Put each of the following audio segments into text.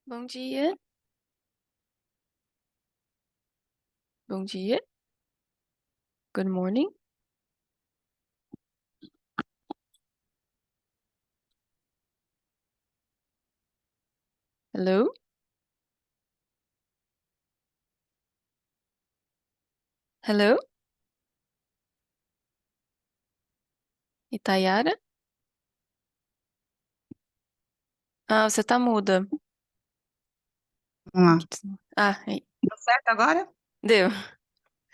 Bom dia, bom dia, good morning, hello, hello, Itayara? Ah, você tá muda. Vamos Tem lá. que aí, Deu certo agora? deu.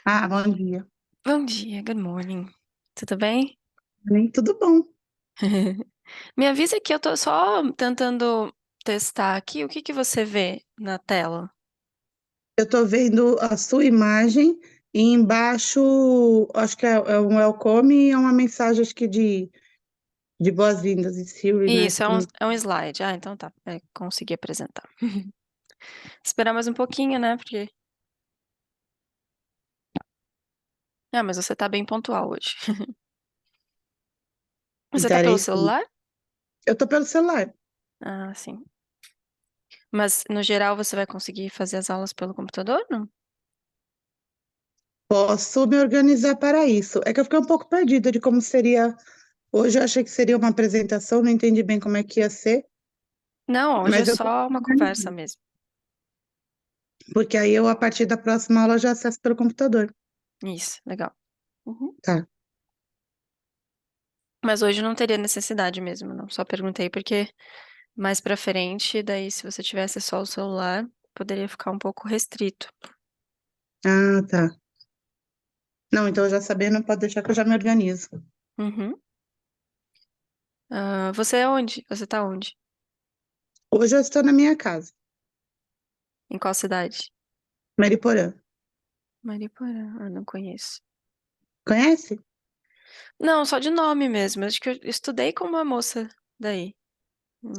Ah, bom dia. Bom dia, good morning. Tudo bem? Nem tudo bom. Me avisa que eu tô só tentando testar aqui. O que que você vê na tela? Eu tô vendo a sua imagem e embaixo, acho que é um welcome e é uma mensagem, acho que de boas-vindas em Siri, né? Isso, é um slide. Ah, então tá. Consegui apresentar. Esperar mais um pouquinho, né? Porque. Ah, mas você tá bem pontual hoje. Você tá pelo Darei sim. celular? Eu tô pelo celular. Ah, sim. Mas no geral você vai conseguir fazer as aulas pelo computador, não? Posso me organizar para isso. É que eu fiquei um pouco perdida de como seria. Hoje eu achei que seria uma apresentação, não entendi bem como é que ia ser, Não, hoje é mas eu tô só uma conversa organizando, mesmo. porque aí eu, a partir da próxima aula, já acesso pelo computador. Isso, legal. Uhum. Tá. Mas hoje não teria necessidade mesmo, não. Só perguntei porque mais pra frente, daí se você tivesse só o celular, poderia ficar um pouco restrito. Ah, tá. Não, então eu já sabendo, pode deixar que eu já me organizo. Uhum. Ah, você é onde? Você tá onde? Hoje eu estou na minha casa, Em qual cidade? Mariporã. Mariporã. Ah, não conheço. Conhece? Não, só de nome mesmo. Acho que eu estudei com uma moça daí,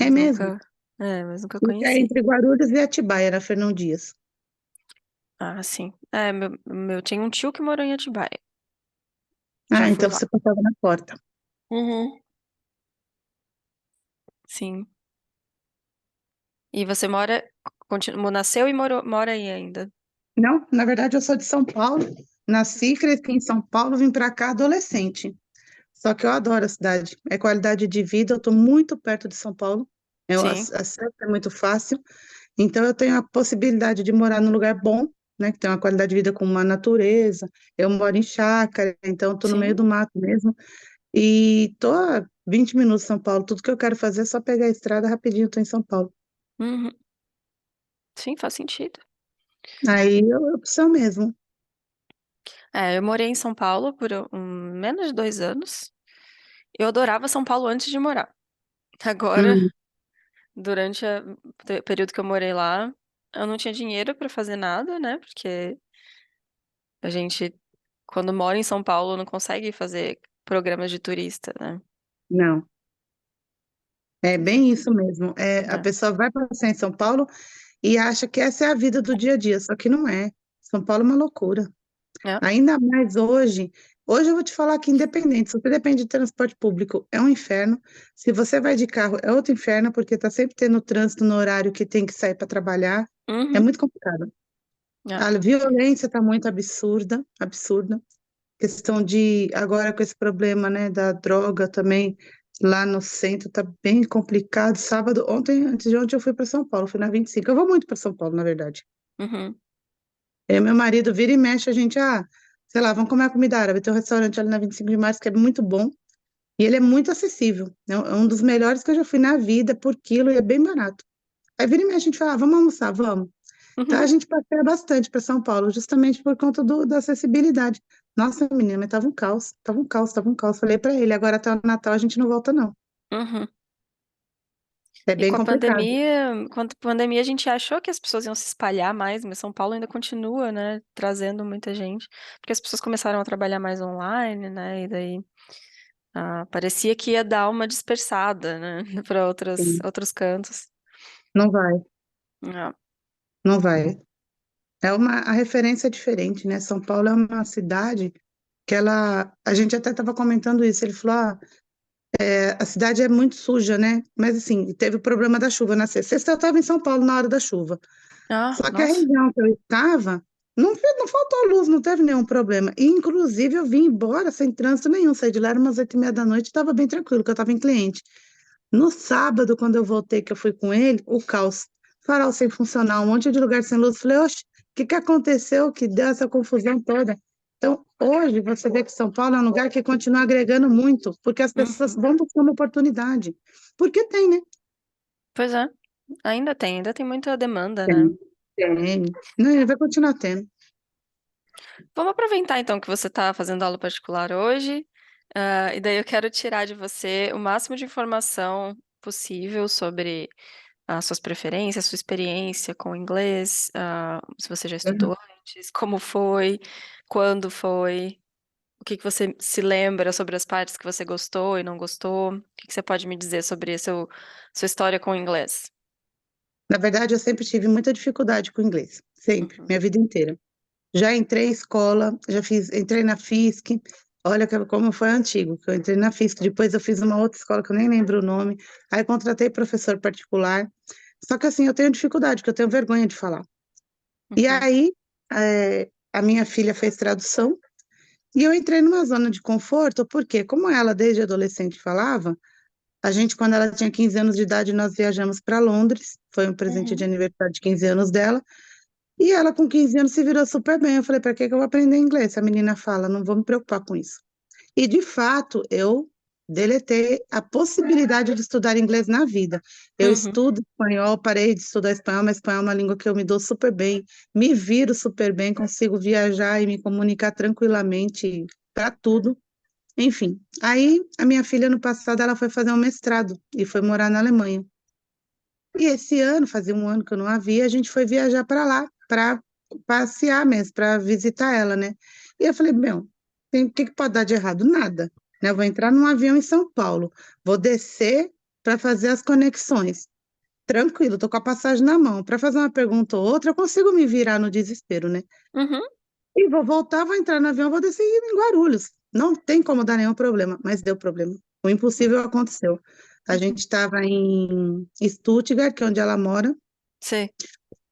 É mas mesmo. nunca, mas nunca Fica conheci. entre Guarulhos e Atibaia, na Fernão Dias. Ah, sim. Meu tinha um tio que morou em Atibaia. Já Ah, fui então lá. você passava na porta. Uhum. Sim. E você nasceu e mora aí ainda? Não, na verdade eu sou de São Paulo. Nasci e cresci em São Paulo, vim para cá adolescente. Só que eu adoro a cidade. É qualidade de vida, eu estou muito perto de São Paulo. Sim, Acesso é muito fácil. Então eu tenho a possibilidade de morar num lugar bom, né, que tem uma qualidade de vida com uma natureza. Eu moro em chácara, então estou no meio sim. do mato mesmo. E tô a 20 minutos de São Paulo. Tudo que eu quero fazer é só pegar a estrada rapidinho, tô em São Paulo. Uhum. Sim, faz sentido. Aí é opção mesmo. Eu morei em São Paulo por menos de 2 anos. Eu adorava São Paulo antes de morar. Agora, Hum, durante o período que eu morei lá, eu não tinha dinheiro para fazer nada, né? Porque a gente, quando mora em São Paulo, não consegue fazer programas de turista, né? não, é bem isso mesmo. É, a É, pessoa vai passear em São Paulo e acha que essa é a vida do dia a dia, só que não é. São Paulo é uma loucura. é. Ainda mais hoje. Hoje eu vou te falar que independente, se você depende de transporte público, é um inferno. Se você vai de carro, é outro inferno, porque tá sempre tendo trânsito no horário que tem que sair para trabalhar. É Uhum. muito complicado. É. A violência está muito absurda, absurda. Questão de, agora com esse problema, né, da droga também, lá no centro tá bem complicado. Sábado, ontem, antes de ontem, eu fui para São Paulo, fui na 25. Eu vou muito para São Paulo, na verdade. Uhum. Meu marido vira e mexe, a gente, sei lá, vamos comer comida árabe. Tem um restaurante ali na 25 de março que é muito bom e ele é muito acessível. É um dos melhores que eu já fui na vida por quilo e é bem barato. Aí vira e mexe, a gente fala, vamos almoçar, vamos. Então a Uhum. gente passeia bastante para São Paulo, justamente por conta da acessibilidade. Nossa, menina, mas tava um caos, tava um caos, tava um caos. Falei para ele, agora até o Natal a gente não volta, não. Uhum. É E bem complicado. com a pandemia a gente achou que as pessoas iam se espalhar mais, mas São Paulo ainda continua, né, trazendo muita gente, porque as pessoas começaram a trabalhar mais online, né, e daí parecia que ia dar uma dispersada, né, para Sim. outros cantos. Não vai, Ah, não vai. A referência é diferente, né? São Paulo é uma cidade que a gente até estava comentando isso. Ele falou, A cidade é muito suja, né? Mas assim, teve o problema da chuva na sexta. Sexta eu estava em São Paulo na hora da chuva. Ah, Só que a nossa. região que eu estava, não faltou luz, não teve nenhum problema. E, inclusive, eu vim embora sem trânsito nenhum. Saí de lá, era umas 8h30 da noite, estava bem tranquilo, que eu estava em cliente. No sábado, quando eu voltei, que eu fui com ele, o caos. Farol sem funcionar, um monte de lugar sem luz. Falei, oxe, o que que aconteceu que deu essa confusão toda? Então, hoje, você vê que São Paulo é um lugar que continua agregando muito, porque as pessoas Uhum. vão buscar uma oportunidade. Porque tem, né? Pois é, ainda tem muita demanda, né? Tem. Tem. Não, ele vai continuar tendo. Vamos aproveitar então que você está fazendo aula particular hoje, e daí eu quero tirar de você o máximo de informação possível sobre as suas preferências, sua experiência com o inglês, se você já estudou antes, como foi, quando foi, o que que você se lembra sobre as partes que você gostou e não gostou, o que que você pode me dizer sobre sua história com o inglês? Na verdade, eu sempre tive muita dificuldade com inglês, sempre, Uhum, minha vida inteira. Já entrei em escola, entrei na FISC, olha como foi antigo, que eu entrei na FISC, depois eu fiz uma outra escola que eu nem lembro o nome, aí contratei professor particular, só que assim, eu tenho dificuldade, porque eu tenho vergonha de falar. E uhum, aí, a minha filha fez tradução, e eu entrei numa zona de conforto, porque como ela desde adolescente falava, a gente, quando ela tinha 15 anos de idade, nós viajamos para Londres, foi um presente de uhum, aniversário de 15 anos dela, e ela com 15 anos se virou super bem. Eu falei, para que que eu vou aprender inglês? A menina fala, não vou me preocupar com isso. E, de fato, eu deletei a possibilidade de estudar inglês na vida. Eu uhum, estudo espanhol, parei de estudar espanhol, mas espanhol é uma língua que eu me dou super bem, me viro super bem, consigo viajar e me comunicar tranquilamente para tudo. Enfim, aí a minha filha, no passado, ela foi fazer um mestrado e foi morar na Alemanha. E esse ano, fazia um ano que eu não a via, a gente foi viajar para lá, para passear mesmo, para visitar ela, né? E eu falei, meu, o que que pode dar de errado? Nada, né? Eu vou entrar num avião em São Paulo, vou descer para fazer as conexões. Tranquilo, tô com a passagem na mão. Para fazer uma pergunta ou outra, eu consigo me virar no desespero, né? uhum, E vou voltar, vou entrar no avião, vou descer em Guarulhos. Não tem como dar nenhum problema, mas deu problema. O impossível aconteceu. A gente uhum. estava em Stuttgart, que é onde ela mora, Sei.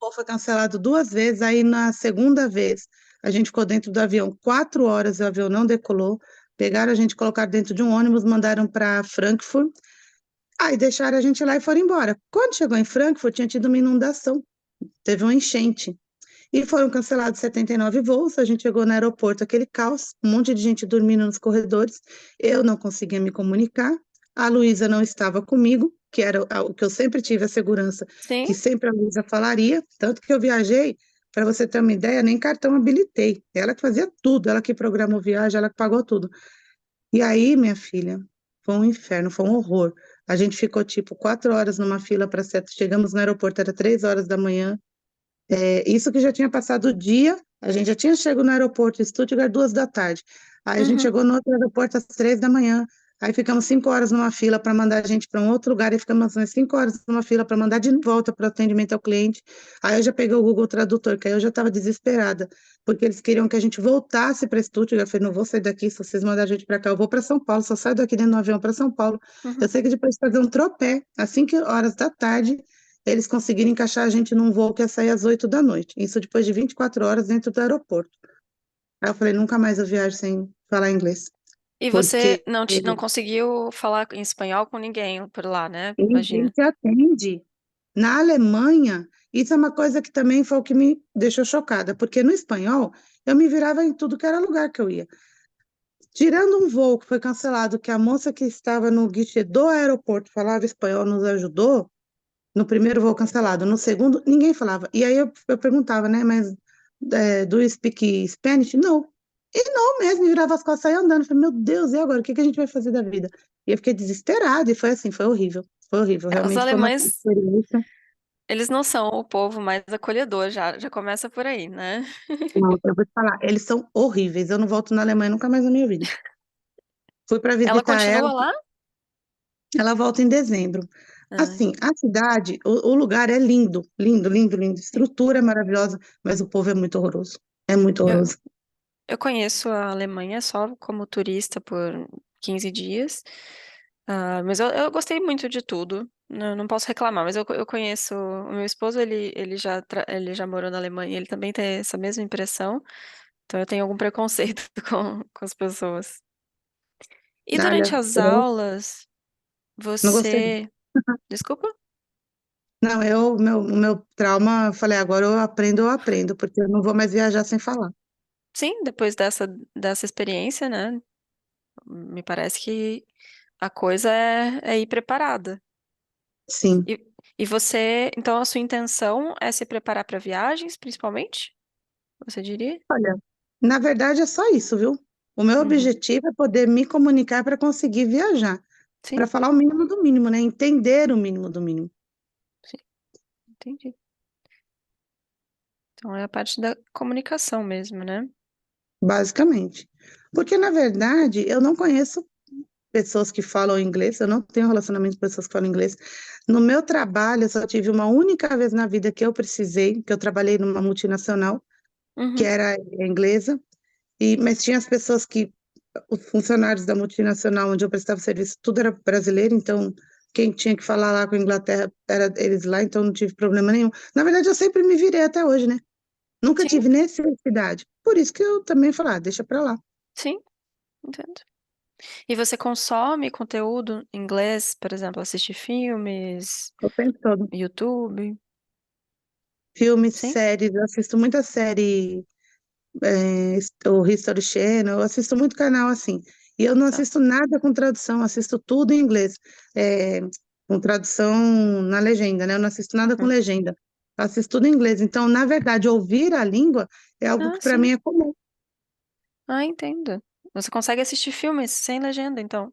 voo foi cancelado 2 vezes, aí na segunda vez a gente ficou dentro do avião 4 horas, o avião não decolou, pegaram a gente, colocaram dentro de um ônibus, mandaram para Frankfurt, aí deixaram a gente lá e foram embora. Quando chegou em Frankfurt, tinha tido uma inundação, teve uma enchente, e foram cancelados 79 voos, a gente chegou no aeroporto, aquele caos, um monte de gente dormindo nos corredores, eu não conseguia me comunicar, a Luísa não estava comigo, que era o que eu sempre tive a segurança, Sim. que sempre a Luísa falaria, tanto que eu viajei, para você ter uma ideia, nem cartão habilitei, ela que fazia tudo, ela que programou viagem, ela que pagou tudo. E aí, minha filha, foi um inferno, foi um horror. A gente ficou tipo 4 horas numa fila para ser, chegamos no aeroporto, era 3 horas da manhã, isso que já tinha passado o dia, a gente já tinha chegado no aeroporto em Stuttgart 2 da tarde. Aí a gente Uhum, chegou no outro aeroporto às 3 da manhã. Aí ficamos 5 horas numa fila para mandar a gente para um outro lugar. E ficamos mais 5 horas numa fila para mandar de volta para o atendimento ao cliente. Aí eu já peguei o Google Tradutor, que aí eu já estava desesperada, porque eles queriam que a gente voltasse para Stuttgart. Eu falei, não vou sair daqui, se vocês mandarem a gente para cá, eu vou para São Paulo, só saio daqui dentro do avião para São Paulo. Eu uhum. sei que depois de fazer um tropé, às 5 horas da tarde, eles conseguiram encaixar a gente num voo que ia sair às 8 da noite. Isso depois de 24 horas dentro do aeroporto. Aí eu falei, nunca mais eu viajo sem falar inglês. E você Porque não conseguiu falar em espanhol com ninguém por lá, né? ninguém Imagina. te atende. Na Alemanha, isso é uma coisa que também foi o que me deixou chocada, porque no espanhol eu me virava em tudo que era lugar que eu ia. Tirando um voo que foi cancelado, que a moça que estava no guichê do aeroporto falava espanhol, nos ajudou, no primeiro voo cancelado, no segundo, ninguém falava. E aí eu perguntava, né, mas do you speak Spanish? Não. E não mesmo, virava as costas e saía andando. Falei, meu Deus, e agora? O que que a gente vai fazer da vida? E eu fiquei desesperada, e foi assim, foi horrível. Foi horrível, Os realmente foi uma alemães, experiência. eles não são o povo mais acolhedor, já começa por aí, né? Não, eu vou te falar, eles são horríveis. Eu não volto na Alemanha nunca mais na minha vida. Fui para Ela visitar ela, continua lá? ela volta em dezembro. Ah, Assim, a cidade, o lugar é lindo, lindo, lindo, lindo. sim. Estrutura é maravilhosa, mas o povo é muito horroroso. É muito Eu, horroroso. eu conheço a Alemanha só como turista por 15 dias. Mas eu gostei muito de tudo. Não posso reclamar, mas eu conheço o meu esposo, ele já morou na Alemanha, ele também tem essa mesma impressão, então eu tenho algum preconceito com as pessoas. E durante Olha, as eu aulas, não gostei. você. Desculpa? Não, o meu trauma, eu falei, agora eu aprendo, porque eu não vou mais viajar sem falar. Sim, depois dessa experiência, né? Me parece que a coisa é ir preparada. Sim. E você, então a sua intenção é se preparar para viagens, principalmente? Você diria? Olha, na verdade é só isso, viu? O meu Uhum. objetivo é poder me comunicar para conseguir viajar, Sim, para falar o mínimo do mínimo, né? Entender o mínimo do mínimo, sim, entendi. Então é a parte da comunicação mesmo, né? basicamente. Porque, na verdade, eu não conheço pessoas que falam inglês, eu não tenho relacionamento com pessoas que falam inglês. No meu trabalho, eu só tive uma única vez na vida que eu precisei, que eu trabalhei numa multinacional, que Uhum, era inglesa, mas tinha as pessoas que, os funcionários da multinacional onde eu prestava serviço, tudo era brasileiro, então quem tinha que falar lá com a Inglaterra era eles lá, então não tive problema nenhum. Na verdade, eu sempre me virei até hoje, né? Nunca sim, tive necessidade. Por isso que eu também falei, deixa pra lá. sim, entendo. E você consome conteúdo em inglês, por exemplo, assistir filmes, O tempo todo. YouTube? Filmes, Sim? séries, eu assisto muita série, o History Channel, eu assisto muito canal assim. E eu não Tá. assisto nada com tradução, assisto tudo em inglês, é, com tradução na legenda, né? Eu não assisto nada com Uhum. legenda, eu assisto tudo em inglês. Então, na verdade, ouvir a língua é algo Ah, que para sim. mim é comum. Ah, entendo. Você consegue assistir filmes sem legenda, então?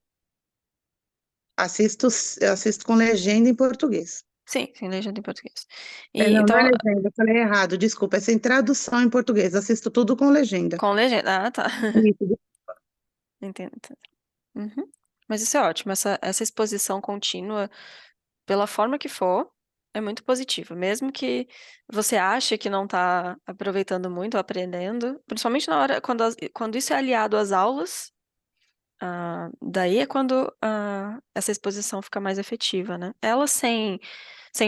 Assisto, eu assisto com legenda em português. Sim, sem legenda em português. É, E não, não é então, legenda, eu falei errado, desculpa, é sem tradução em português, assisto tudo com legenda. com legenda. Ah, tá. Isso. Entendo, entendo. Uhum. Mas isso é ótimo. Essa exposição contínua, pela forma que for, é muito positiva. Mesmo que você ache que não está aproveitando muito, ou aprendendo, principalmente na hora, quando isso é aliado às aulas, daí é quando essa exposição fica mais efetiva, né? Ela sem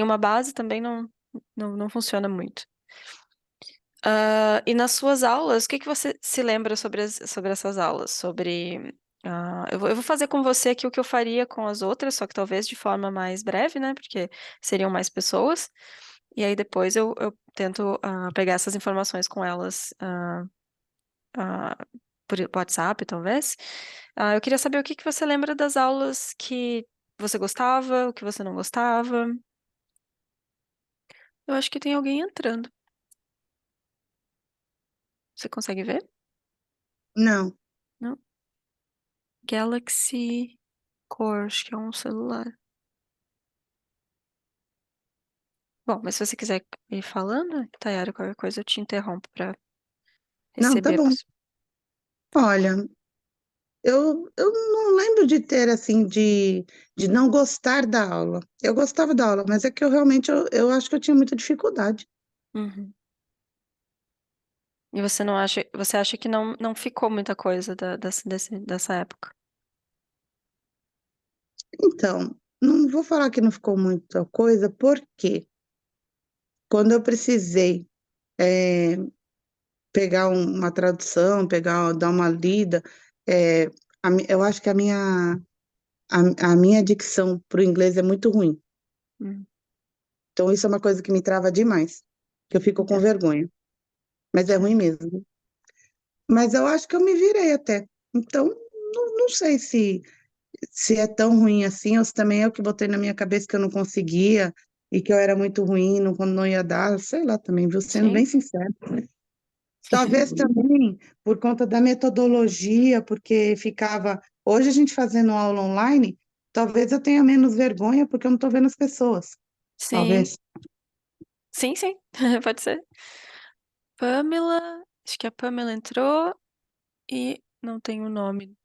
uma base também não funciona muito. E nas suas aulas, o que que você se lembra sobre essas aulas? Eu vou fazer com você aqui o que eu faria com as outras, só que talvez de forma mais breve, né? Porque seriam mais pessoas. E aí depois eu tento pegar essas informações com elas ah, por WhatsApp, talvez. Eu queria saber o que que você lembra das aulas que você gostava, o que você não gostava. Eu acho que tem alguém entrando. Você consegue ver? Não, Não? Galaxy Core, acho que é um celular. Bom, mas se você quiser ir falando, Tayara, qualquer coisa eu te interrompo para não, tá receber a bom. pessoa. Olha, eu não lembro de ter, assim, de não gostar da aula. Eu gostava da aula, mas é que eu realmente, eu acho que eu tinha muita dificuldade. Uhum. E você acha que não ficou muita coisa dessa época? Então, não vou falar que não ficou muita coisa, porque quando eu precisei é, pegar uma tradução, dar uma lida, é, eu acho que a minha dicção para o inglês é muito ruim. Hum, Então, isso é uma coisa que me trava demais, que eu fico com entendo. vergonha. Mas é ruim Certo. mesmo. Mas eu acho que eu me virei até. Então, não sei se é tão ruim assim, ou se também é o que botei na minha cabeça que eu não conseguia e que eu era muito ruim, quando não ia dar, sei lá também, viu? Sendo bem Sim, sincero. Talvez também por conta da metodologia, porque ficava. Hoje a gente fazendo aula online, talvez eu tenha menos vergonha porque eu não estou vendo as pessoas. sim, Talvez. sim, sim, pode ser. Pamela, acho que a Pamela entrou e não tem o nome.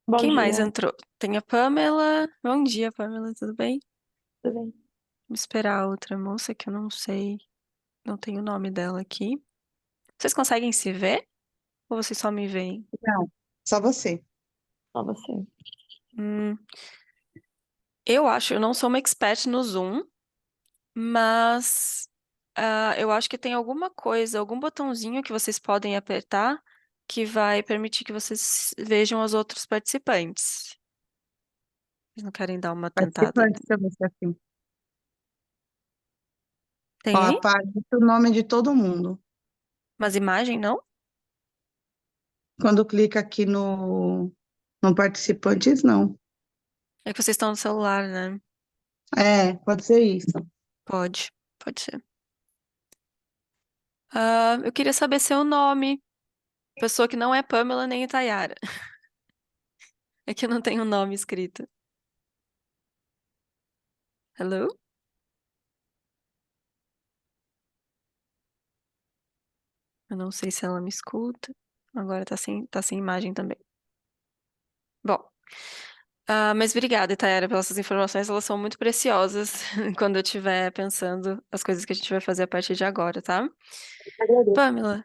Bom Quem mais dia, entrou? Tem a Pamela. Bom dia, Pamela, tudo bem? tudo bem? Vamos esperar a outra moça que eu não sei, não tem o nome dela aqui. Vocês conseguem se ver? Ou vocês só me veem? Não, só você. Só você. Hum, eu não sou uma expert no Zoom, mas eu acho que tem alguma coisa, algum botãozinho que vocês podem apertar que vai permitir que vocês vejam os outros participantes. Vocês não querem dar uma tentada? Participante, deixa eu ver se é assim. Ó, Tem aí? aparece o nome de todo mundo. Mas imagem não? Quando clica aqui no participantes, não. É que vocês estão no celular, né? É, pode ser isso. Pode ser. Eu queria saber seu nome. Pessoa que não é Pamela nem Itayara. É que não tem um nome escrito. Hello? Eu não sei se ela me escuta. Agora tá sem imagem também. Bom, mas obrigada, Itayara, pelas suas informações. Elas são muito preciosas quando eu estiver pensando as coisas que a gente vai fazer a partir de agora, tá? Agradeço. Pamela,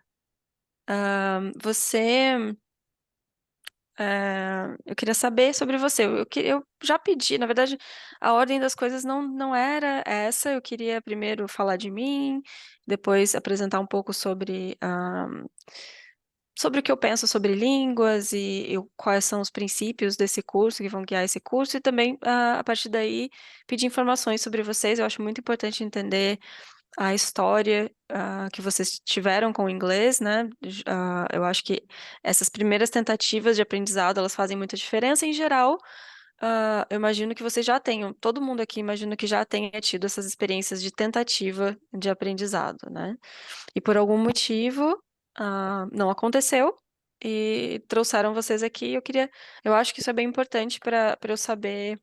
você. Eu queria saber sobre você. Eu já pedi, na verdade, a ordem das coisas não era essa. Eu queria primeiro falar de mim, depois apresentar um pouco sobre o que eu penso sobre línguas e quais são os princípios desse curso que vão guiar esse curso, e também, a partir daí, pedir informações sobre vocês. Eu acho muito importante entender a história que vocês tiveram com o inglês, né? Eu acho que essas primeiras tentativas de aprendizado, elas fazem muita diferença em geral. Eu imagino que vocês já tenham, todo mundo aqui imagino que já tenha tido essas experiências de tentativa de aprendizado, né? E por algum motivo, não aconteceu e trouxeram vocês aqui. Eu acho que isso é bem importante para eu saber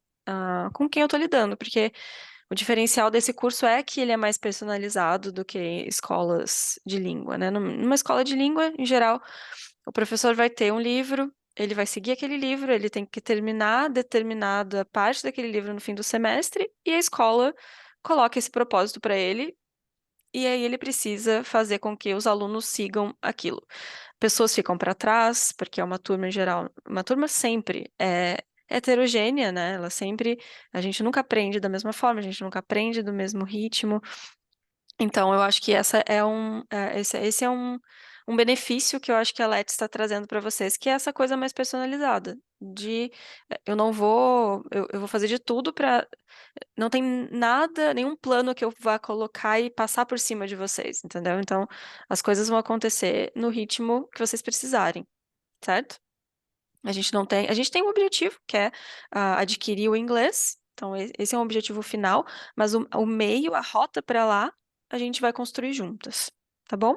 com quem eu estou lidando, porque o diferencial desse curso é que ele é mais personalizado do que escolas de língua, né? Numa escola de língua, em geral, o professor vai ter um livro, ele vai seguir aquele livro, ele tem que terminar determinada parte daquele livro no fim do semestre, e a escola coloca esse propósito para ele, e aí ele precisa fazer com que os alunos sigam aquilo. Pessoas ficam para trás, porque é uma turma em geral, uma turma sempre é heterogênea, né? A gente nunca aprende da mesma forma, a gente nunca aprende do mesmo ritmo. Então, eu acho que esse é um benefício que eu acho que a Let's está trazendo para vocês, que é essa coisa mais personalizada, eu não vou, eu vou fazer de tudo para não tem nada, nenhum plano que eu vá colocar e passar por cima de vocês, entendeu? Então, as coisas vão acontecer no ritmo que vocês precisarem, certo? A gente tem um objetivo, que é adquirir o inglês. Então, esse é um objetivo final, mas o meio, a rota para lá, a gente vai construir juntas, tá bom?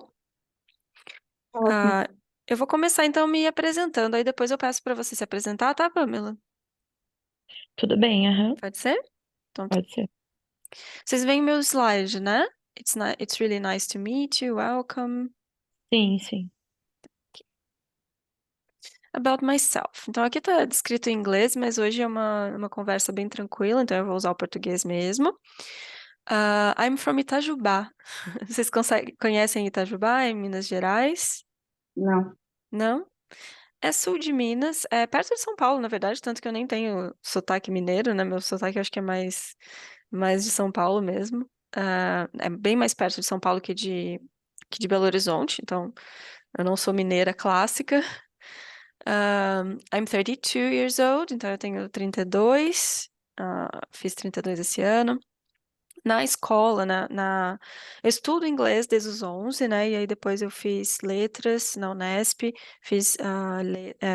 Ótimo. Ah, eu vou começar então me apresentando, aí depois eu peço para você se apresentar, tá, Pamela? Tudo bem, aham. Pode ser? Então, tá. Pode ser. Vocês veem meu slide, né? It's really nice to meet you. Welcome. Sim, sim. About myself. Então, aqui tá descrito em inglês, mas hoje é uma conversa bem tranquila, então eu vou usar o português mesmo. I'm from Itajubá. Vocês conhecem Itajubá, em Minas Gerais? Não. Não? É sul de Minas, é perto de São Paulo, na verdade, tanto que eu nem tenho sotaque mineiro, né? Meu sotaque eu acho que é mais de São Paulo mesmo. É bem mais perto de São Paulo que de Belo Horizonte, então eu não sou mineira clássica. I'm 32 years old, então eu tenho 32. Fiz 32 esse ano. Na escola, eu estudo inglês desde os 11, né? E aí depois eu fiz letras na Unesp, fiz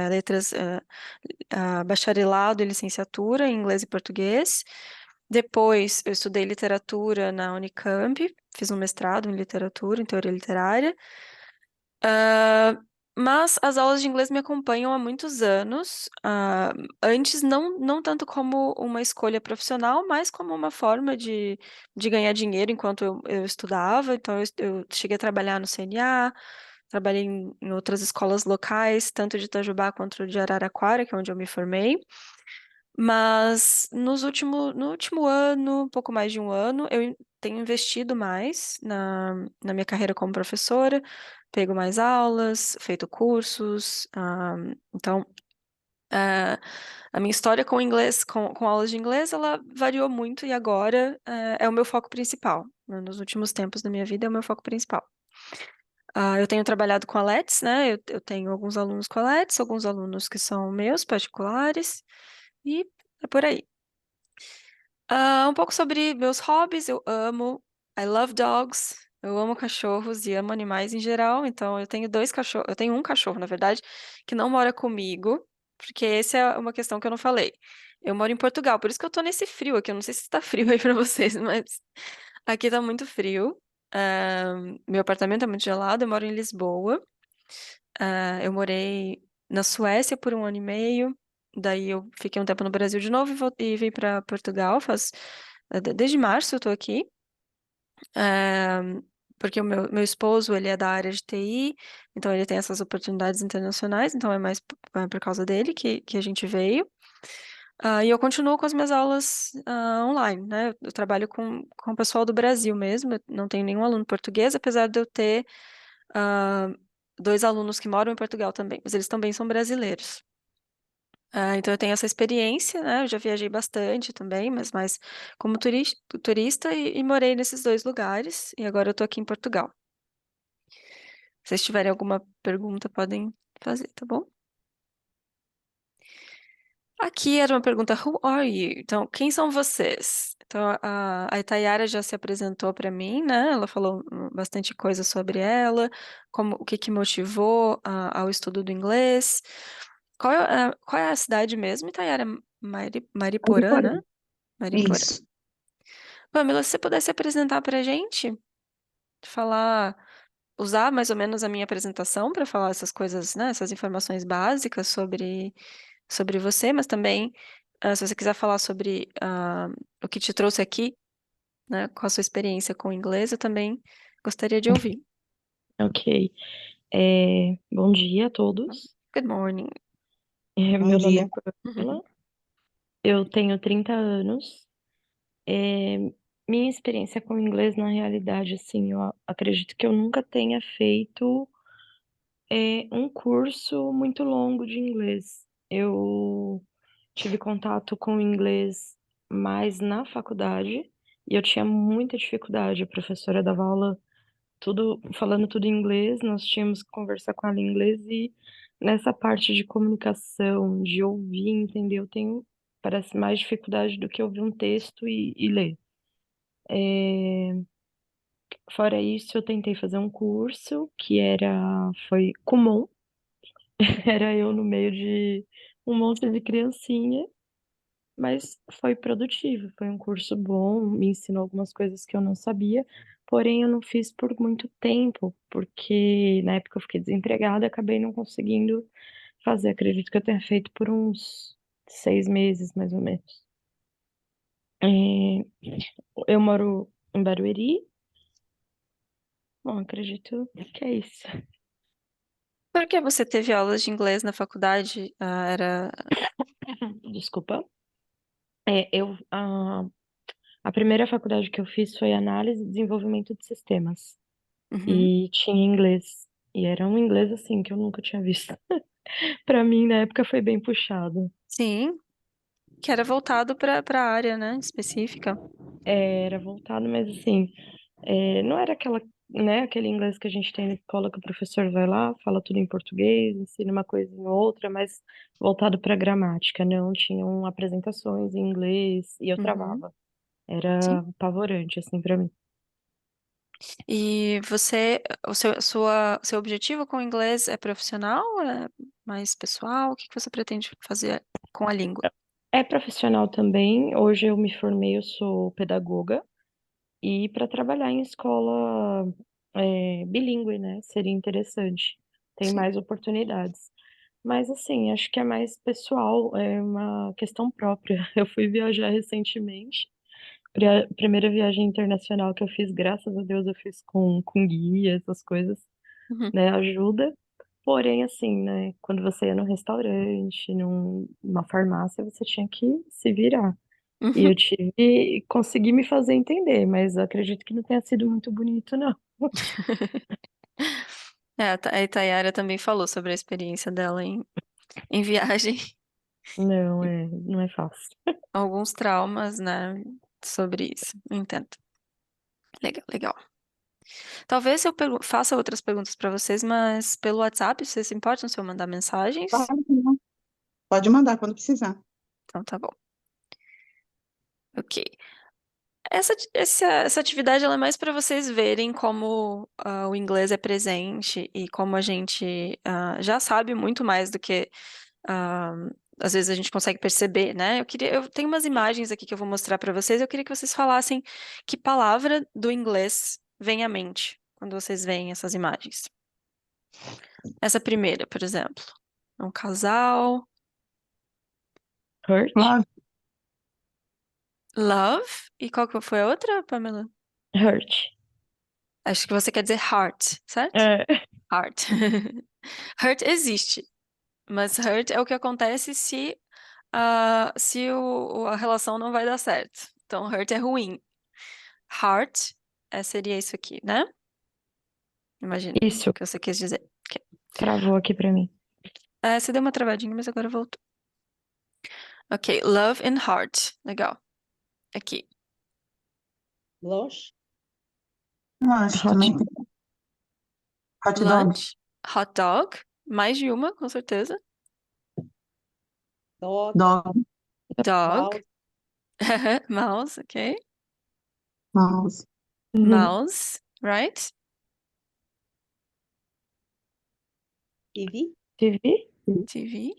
letras, bacharelado e licenciatura em inglês e português. Depois eu estudei literatura na Unicamp, fiz um mestrado em literatura, em teoria literária. Mas as aulas de inglês me acompanham há muitos anos. Antes, não tanto como uma escolha profissional, mas como uma forma de ganhar dinheiro enquanto eu estudava. Então, eu cheguei a trabalhar no CNA, trabalhei em outras escolas locais, tanto de Itajubá quanto de Araraquara, que é onde eu me formei. Mas no último ano, um pouco mais de um ano, tenho investido mais na minha carreira como professora, pego mais aulas, feito cursos. Então, Ah, a minha história com inglês, com aulas de inglês, ela variou muito e agora é o meu foco principal. Né? Nos últimos tempos da minha vida é o meu foco principal. Eu tenho trabalhado com a Let's, né? Eu tenho alguns alunos com a Let's, alguns alunos que são meus particulares, e é por aí. Um pouco sobre meus hobbies, I love dogs, eu amo cachorros e amo animais em geral, então eu tenho dois cachorros, eu tenho um cachorro, na verdade, que não mora comigo, porque essa é uma questão que eu não falei. Eu moro em Portugal, por isso que eu tô nesse frio aqui, eu não sei se tá frio aí pra vocês, mas aqui tá muito frio. Meu apartamento é muito gelado, eu moro em Lisboa. Eu morei na Suécia por 1 ano e meio. Daí eu fiquei um tempo no Brasil de novo e vim para Portugal. Desde março eu tô aqui. Ah, porque o meu esposo, ele é da área de TI, então ele tem essas oportunidades internacionais, então é mais por causa dele que a gente veio. E eu continuo com as minhas aulas online, né? Eu trabalho com o pessoal do Brasil mesmo, eu não tenho nenhum aluno português, apesar de eu ter ah, dois alunos que moram em Portugal também, mas eles também são brasileiros. Então eu tenho essa experiência, né? Eu já viajei bastante também, mas mais como turista e morei nesses dois lugares, e agora eu tô aqui em Portugal. Se vocês tiverem alguma pergunta, podem fazer, tá bom? Aqui era uma pergunta, Who are you? Então, quem são vocês? Então, a Itayara já se apresentou para mim, né? Ela falou bastante coisa sobre ela, o que que motivou ao estudo do inglês. Qual é a cidade mesmo, Itayara? Pode Mariporã, parar. né? Mariporã. Isso. Pamela, se você pudesse apresentar para a gente, falar, usar mais ou menos a minha apresentação para falar essas coisas, né? Essas informações básicas sobre você, mas também, se você quiser falar sobre o que te trouxe aqui, né, qual a sua experiência com o inglês, eu também gostaria de ouvir. Ok. Bom dia a todos. Good morning. Bom Meu nome dia. é Pamela. Eu tenho 30 anos. É, Minha experiência com inglês, na realidade, assim, eu acredito que eu nunca tenha feito um curso muito longo de inglês. Eu tive contato com o inglês mais na faculdade e eu tinha muita dificuldade. A professora dava aula falando tudo em inglês, nós tínhamos que conversar com ela em inglês e nessa parte de comunicação, de ouvir, entender, eu tenho, parece, mais dificuldade do que ouvir um texto e ler. Fora isso, eu tentei fazer um curso foi Kumon, era eu no meio de um monte de criancinha, mas foi produtivo, foi um curso bom, me ensinou algumas coisas que eu não sabia, porém eu não fiz por muito tempo, porque na época eu fiquei desempregada e acabei não conseguindo fazer. Acredito que eu tenha feito por uns 6 meses, mais ou menos. É, eu moro em Barueri. Bom, acredito que é isso. Por que você teve aulas de inglês na faculdade? Desculpa. A primeira faculdade que eu fiz foi Análise e Desenvolvimento de Sistemas. Uhum. E tinha inglês. E era um inglês assim que eu nunca tinha visto. Pra mim, na época, foi bem puxado. Sim, que era voltado para a área, né, específica. Era voltado, mas assim, não era aquele inglês que a gente tem na escola que o professor vai lá, fala tudo em português, ensina uma coisa em outra, mas voltado para gramática. Não, tinham apresentações em inglês e eu Uhum. travava. Era Sim. apavorante, assim, pra mim. E seu objetivo com o inglês é profissional ou é mais pessoal? O que que você pretende fazer com a língua? É profissional também. Hoje eu me formei, eu sou pedagoga. E para trabalhar em escola bilíngue, né? Seria interessante. Tem Sim. mais oportunidades. Mas assim, acho que é mais pessoal, é uma questão própria. Eu fui viajar recentemente. Primeira viagem internacional que eu fiz, graças a Deus, eu fiz com guia, essas coisas, Uhum. né? Ajuda. Porém, assim, né? Quando você ia num restaurante, numa farmácia, você tinha que se virar. E Uhum. eu consegui me fazer entender, mas acredito que não tenha sido muito bonito, não. A Itayara também falou sobre a experiência dela em viagem. Não é fácil. Alguns traumas, né, sobre isso. Entendo. Legal, legal. Talvez eu faça outras perguntas para vocês, mas pelo WhatsApp, vocês se importam se eu mandar mensagens? Claro que não. Pode mandar quando precisar. Então tá bom. Ok. Essa atividade ela é mais para vocês verem como o inglês é presente e como a gente já sabe muito mais do que ah, às vezes a gente consegue perceber, né? Eu tenho umas imagens aqui que eu vou mostrar para vocês. Eu queria que vocês falassem que palavra do inglês vem à mente quando vocês veem essas imagens. Essa primeira, por exemplo, é um casal, Hurt? Love, love, e qual que foi a outra, Pamela? Hurt. Acho que você quer dizer heart, certo? É, Heart. Hurt existe, mas hurt é o que acontece se a relação não vai dar certo. Então, hurt é ruim. Heart seria isso aqui, né? Imagina o isso, que você quis dizer. Ok. travou aqui pra mim. Você deu uma travadinha, mas agora voltou. Ok, love and heart. Legal. Aqui. Blush, acho Hot. também tem hot dog. Lunch, hot dog. Mais de uma, com certeza. dog, Dog, Dog. mouse, Mouse, ok. mouse, Mouse, right? TV, TV? TV.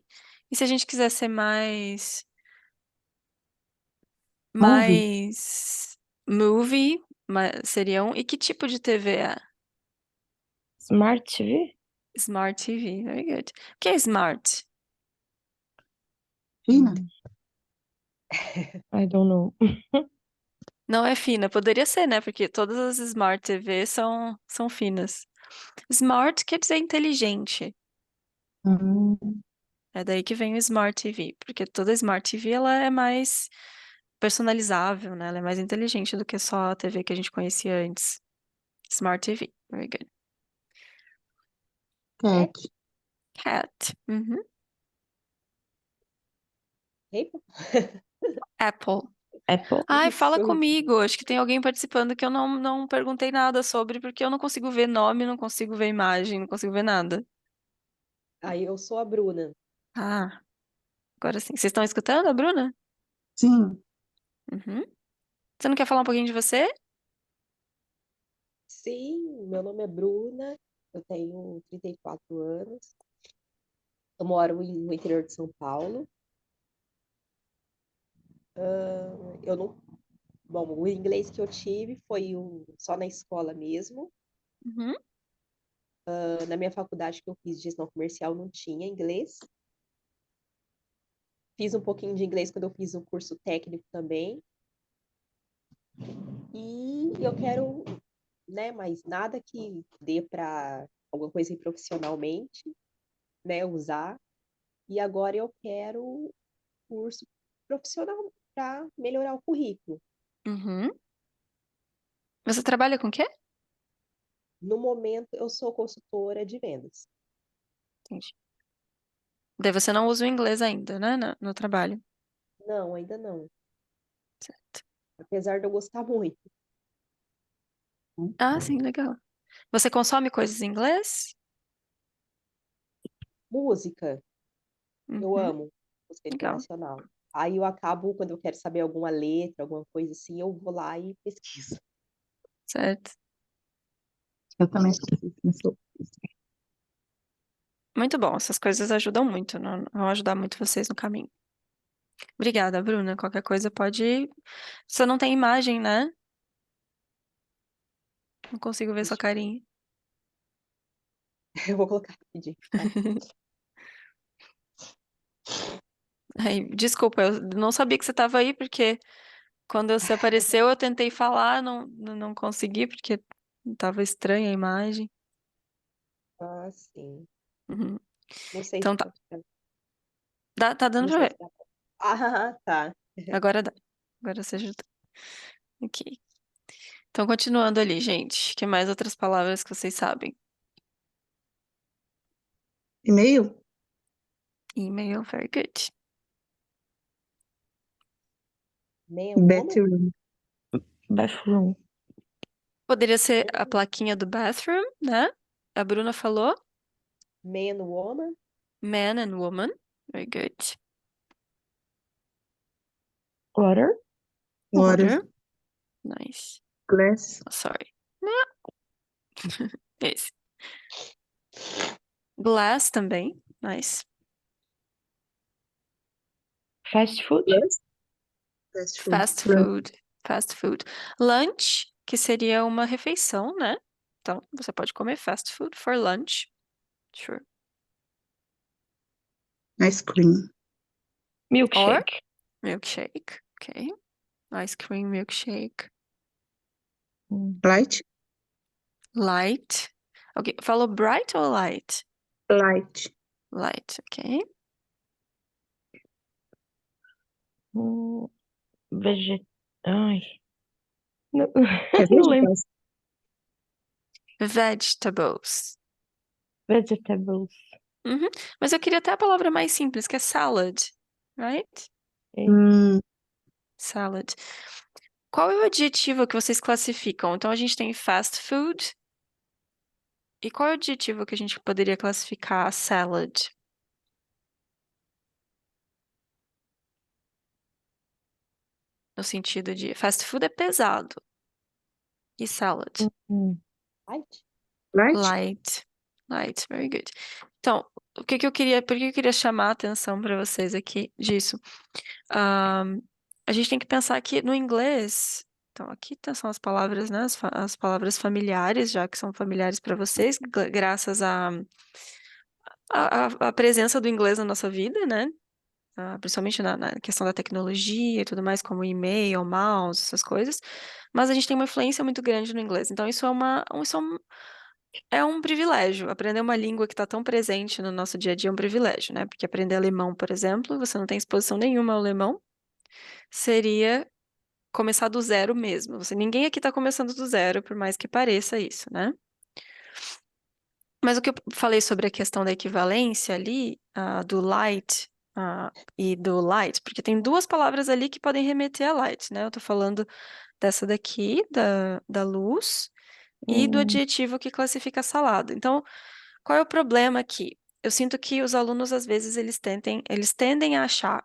E se a gente quiser ser mais, movie, mais movie, seria um. E que tipo de TV é? Smart TV? Smart TV, very good. O que é smart? fina, I don't know. Não é fina, poderia ser, né? Porque todas as Smart TV são finas. Smart quer dizer inteligente. hum, É daí que vem o Smart TV, porque toda Smart TV ela é mais personalizável, né? Ela é mais inteligente do que só a TV que a gente conhecia antes. Smart TV, very good. cat, Cat, uhum. paper, Apple. Apple? Ai, fala isso, comigo. Acho que tem alguém participando que eu não perguntei nada sobre, porque eu não consigo ver nome, não consigo ver imagem, não consigo ver nada. aí eu sou a Bruna. Ah, agora sim. Vocês estão escutando a Bruna? sim, Uhum. Você não quer falar um pouquinho de você? Sim, meu nome é Bruna, eu tenho 34 anos, eu moro no interior de São Paulo. Eu não, bom, o inglês que eu tive foi só na escola mesmo. Uhum. Na minha faculdade que eu fiz gestão comercial não tinha inglês. Fiz um pouquinho de inglês quando eu fiz o curso técnico também. E eu quero, né, mas nada que dê para alguma coisa aí profissionalmente, né, usar. E agora eu quero curso profissional para melhorar o currículo. Uhum. Você trabalha com o quê? No momento, eu sou consultora de vendas. Entendi. Daí você não usa o inglês ainda, né, no trabalho. Não, ainda não. Certo. Apesar de eu gostar muito. Ah, sim, legal. Você consome coisas em inglês? Música, eu Uhum. amo música Legal. internacional. Aí eu acabo, quando eu quero saber alguma letra, alguma coisa assim, eu vou lá e pesquiso. Certo. eu também sou assim, Muito bom. Essas coisas ajudam muito, vão ajudar muito vocês no caminho. Obrigada, Bruna. Qualquer coisa pode. Você não tem imagem, né? Não consigo ver sua Deixa carinha. eu vou colocar rapidinho, tá? Ai, desculpa, eu não sabia que você estava aí, porque quando você apareceu eu tentei falar, não consegui, porque estava estranha a imagem. Ah, sim. Uhum. Não sei Então se tá. Tá dando não pra sei se ver. dá pra... Ah, tá. Agora dá. Agora você ajuda. Ok. Então, continuando ali, gente. Que mais outras palavras que vocês sabem? e-mail, Email, very good. Man, woman? Bathroom. Bathroom. Poderia ser a plaquinha do bathroom, né? A Bruna falou Man, woman? man and woman. Very good. Water. Water. Water. Nice. Glass. Oh, sorry. Esse. Glass também. Nice. Fast food. Glass. Fast food. Fast Glass. food. Fast food. Lunch, que seria uma refeição, né? Então, você pode comer fast food for lunch. Sure. Ice cream. Milkshake. Milkshake. Okay. Ice cream milkshake. Light. Light. Ok. Falou bright ou light? Light. Light, ok. Veget... Ai. Não, É não lembro. Vegetables. Vegetables. Uhum. Mas eu queria até a palavra mais simples, que é salad. Right? Salad. Qual é o adjetivo que vocês classificam? Então, a gente tem fast food. E qual é o adjetivo que a gente poderia classificar a salad? No sentido de fast food é pesado. E salad? Light? Light. Light. Light, very good. Então, por que eu queria chamar a atenção para vocês aqui disso? A gente tem que pensar que no inglês, então aqui são as palavras, né? As palavras familiares, já que são familiares para vocês, graças à presença do inglês na nossa vida, né? Principalmente na questão da tecnologia e tudo mais, como e-mail, mouse, essas coisas. Mas a gente tem uma influência muito grande no inglês. Então, isso é um privilégio. Aprender uma língua que está tão presente no nosso dia a dia é um privilégio, né? Porque aprender alemão, por exemplo, você não tem exposição nenhuma ao alemão, seria começar do zero mesmo. Ninguém aqui está começando do zero, por mais que pareça isso, né? Mas o que eu falei sobre a questão da equivalência ali, do light, e do light, porque tem duas palavras ali que podem remeter a light, né? Eu tô falando dessa daqui, da luz, e do adjetivo que classifica salada. Então, qual é o problema aqui? Eu sinto que os alunos, às vezes, eles tendem a achar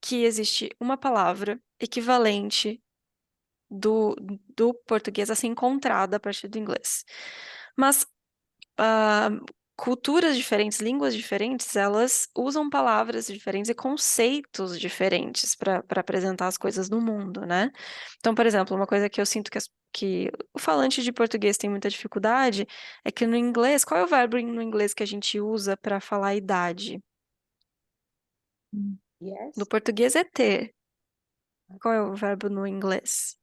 que existe uma palavra equivalente do, do português a ser encontrada a partir do inglês. Mas culturas diferentes, línguas diferentes, elas usam palavras diferentes e conceitos diferentes para apresentar as coisas no mundo, né? Então, por exemplo, uma coisa que eu sinto que o falante de português tem muita dificuldade é que no inglês, qual é o verbo no inglês que a gente usa para falar idade? Yes? No português é ter. Qual é o verbo no inglês?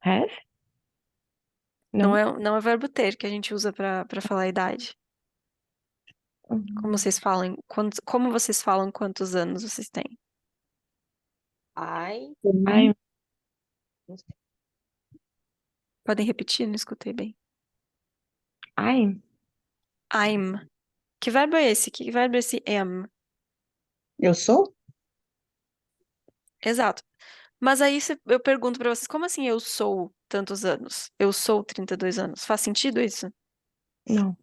Have? Não Não. é o verbo ter que a gente usa para falar idade. Como vocês falam? Como vocês falam quantos anos vocês têm? I? I'm, Não sei. Podem repetir? Não escutei bem. I'm. I'm. Que verbo é esse? Que verbo é esse am? Eu sou? Exato. Mas aí eu pergunto pra vocês, como assim eu sou tantos anos? Eu sou 32 anos. Faz sentido isso? Não.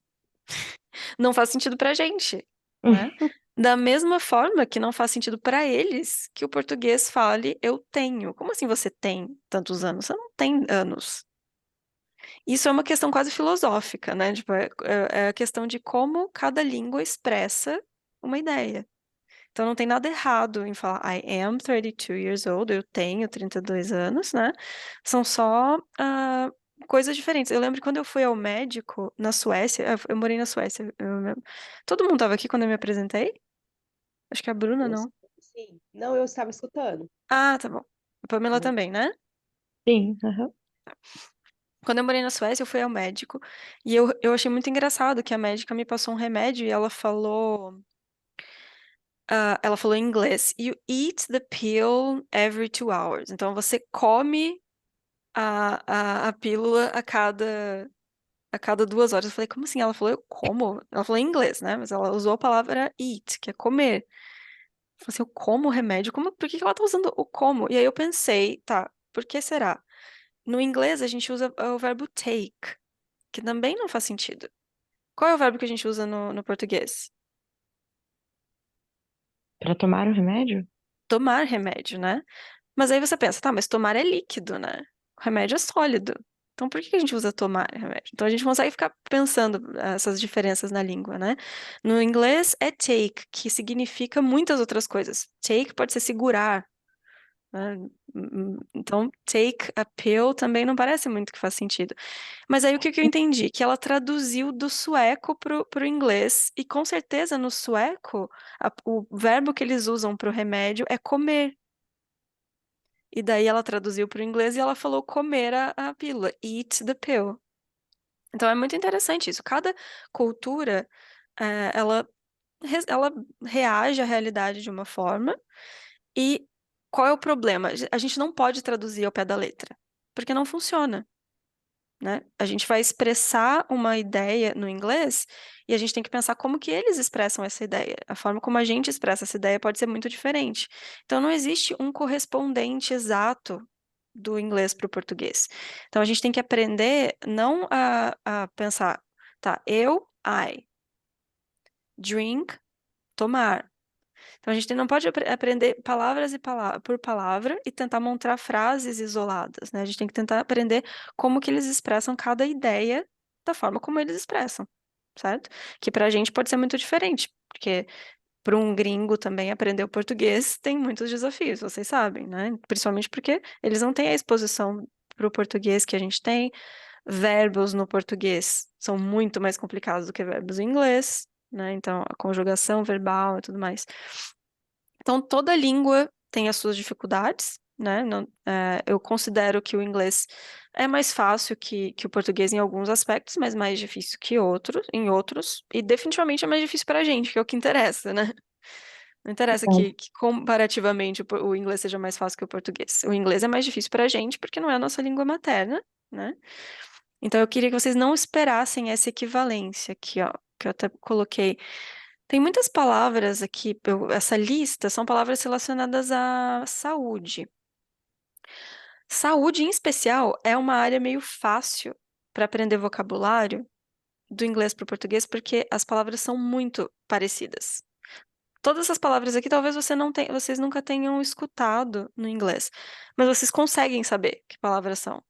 Não faz sentido pra gente, né? Da mesma forma que não faz sentido pra eles que o português fale eu tenho. Como assim você tem tantos anos? Você não tem anos. Isso é uma questão quase filosófica, né? Tipo, é a questão de como cada língua expressa uma ideia. Então não tem nada errado em falar I am 32 years old, eu tenho 32 anos, né? São só coisas diferentes. Eu lembro quando eu fui ao médico na Suécia, eu morei na Suécia. Todo mundo estava aqui quando eu me apresentei? Acho que a Bruna não. Sim. Não, eu estava escutando. Ah, tá bom. A Pamela Uhum. também, né? Sim. Aham. Quando eu morei na Suécia, eu fui ao médico e eu achei muito engraçado que a médica me passou um remédio e ela falou em inglês, you eat the pill every 2 hours. Então você come a pílula a cada 2 horas. Eu falei, como assim? Ela falou, eu como? Ela falou em inglês, né? Mas ela usou a palavra eat, que é comer. Falei assim, o como remédio? Por que que ela tá usando o como? E aí eu pensei, tá, por que será? No inglês a gente usa o verbo take, que também não faz sentido. Qual é o verbo que a gente usa no português? Pra tomar o remédio? Tomar remédio, né? Mas aí você pensa, tá, mas tomar é líquido, né? O remédio é sólido. Então por que que a gente usa tomar remédio? Então a gente consegue ficar pensando essas diferenças na língua, né? No inglês é take, que significa muitas outras coisas. Take pode ser segurar, né? Então, take a pill também não parece muito que faz sentido. Mas aí o que que eu entendi? Que ela traduziu do sueco pro inglês, e com certeza no sueco, o verbo que eles usam pro remédio é comer. E daí ela traduziu pro inglês e ela falou comer a pílula, eat the pill. Então é muito interessante isso. Cada cultura, ela, ela reage à realidade de uma forma. E qual é o problema? A gente não pode traduzir ao pé da letra, porque não funciona, né? A gente vai expressar uma ideia no inglês e a gente tem que pensar como que eles expressam essa ideia. A forma como a gente expressa essa ideia pode ser muito diferente. Então não existe um correspondente exato do inglês para o português. Então a gente tem que aprender não a pensar, tá, I, drink, tomar. Então a gente não pode aprender palavras por palavra e tentar montar frases isoladas, né? A gente tem que tentar aprender como que eles expressam cada ideia da forma como eles expressam, certo? Que pra gente pode ser muito diferente, porque para um gringo também aprender o português tem muitos desafios, vocês sabem, né? Principalmente porque eles não têm a exposição para o português que a gente tem. Verbos no português são muito mais complicados do que verbos em inglês, né? Então, a conjugação verbal e tudo mais. Então, toda língua tem as suas dificuldades, né? Eu considero que o inglês é mais fácil que o português em alguns aspectos, mas mais difícil que em outros, e definitivamente é mais difícil para a gente, que é o que interessa, né? Não interessa que comparativamente o inglês seja mais fácil que o português. O inglês é mais difícil para a gente porque não é a nossa língua materna, né? Então, eu queria que vocês não esperassem essa equivalência aqui, ó, que eu até coloquei. Tem muitas palavras aqui, essa lista são palavras relacionadas à saúde. Saúde, em especial, é uma área meio fácil para aprender vocabulário do inglês para o português, porque as palavras são muito parecidas. Todas essas palavras aqui, talvez vocês nunca tenham escutado no inglês, mas vocês conseguem saber que palavras são.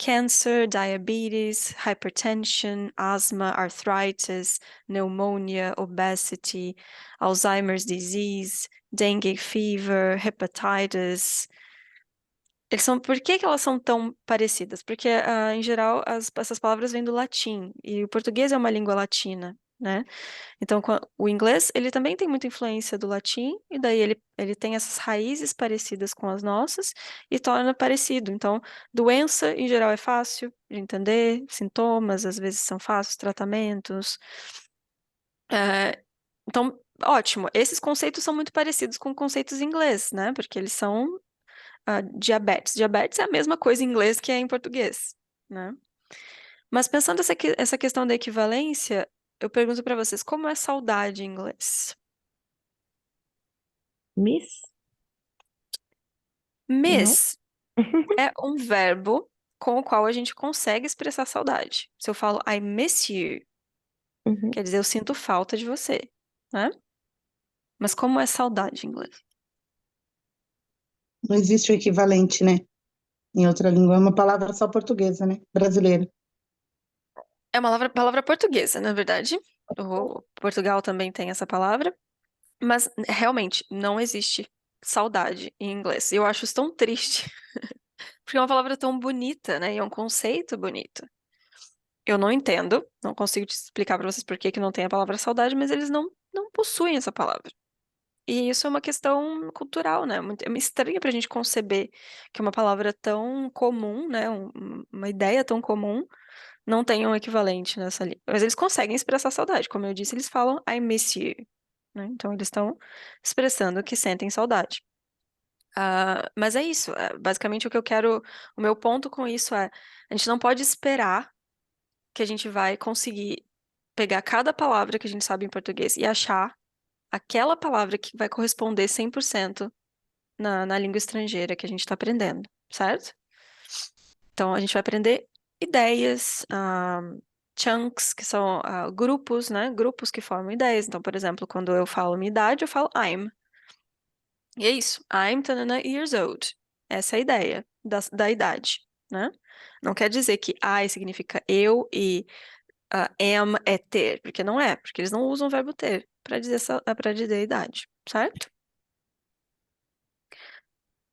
Cancer, diabetes, hypertension, asthma, arthritis, pneumonia, obesity, Alzheimer's disease, dengue fever, hepatitis. Por que que elas são tão parecidas? Porque, em geral, essas palavras vêm do latim, e o português é uma língua latina, né? Então, o inglês, ele também tem muita influência do latim, e daí ele tem essas raízes parecidas com as nossas, e torna parecido. Então, doença, em geral, é fácil de entender, sintomas, às vezes, são fáceis, tratamentos. Então, ótimo. Esses conceitos são muito parecidos com conceitos em inglês, né? Porque eles são diabetes. Diabetes é a mesma coisa em inglês que é em português, né? Mas pensando essa questão da equivalência, eu pergunto para vocês, como é saudade em inglês? Miss? Não? Miss é um verbo com o qual a gente consegue expressar saudade. Se eu falo I miss you, Uhum. quer dizer eu sinto falta de você, né? Mas como é saudade em inglês? Não existe o equivalente, né? Em outra língua. É uma palavra só portuguesa, né? Brasileira. É uma palavra portuguesa, na verdade. O Portugal também tem essa palavra, mas realmente não existe saudade em inglês. E eu acho isso tão triste, porque é uma palavra tão bonita, né? E é um conceito bonito. Eu não entendo, não consigo te explicar para vocês por que que não tem a palavra saudade, mas eles não possuem essa palavra. E isso é uma questão cultural, né? É meio estranho para a gente conceber que uma palavra tão comum, né? Uma ideia tão comum, não tem um equivalente nessa língua. Mas eles conseguem expressar saudade. Como eu disse, eles falam I miss you, né? Então eles estão expressando que sentem saudade. Mas é isso. Basicamente, o meu ponto com isso é, a gente não pode esperar que a gente vai conseguir pegar cada palavra que a gente sabe em português e achar aquela palavra que vai corresponder 100% na língua estrangeira que a gente está aprendendo, certo? Então, a gente vai aprender ideias, chunks, que são grupos, né? Grupos que formam ideias. Então, por exemplo, quando eu falo minha idade, eu falo I'm. E é isso. I'm tanana years old. Essa é a ideia da idade, né? Não quer dizer que I significa eu e am é ter, porque não é, porque eles não usam o verbo ter para dizer a idade, certo?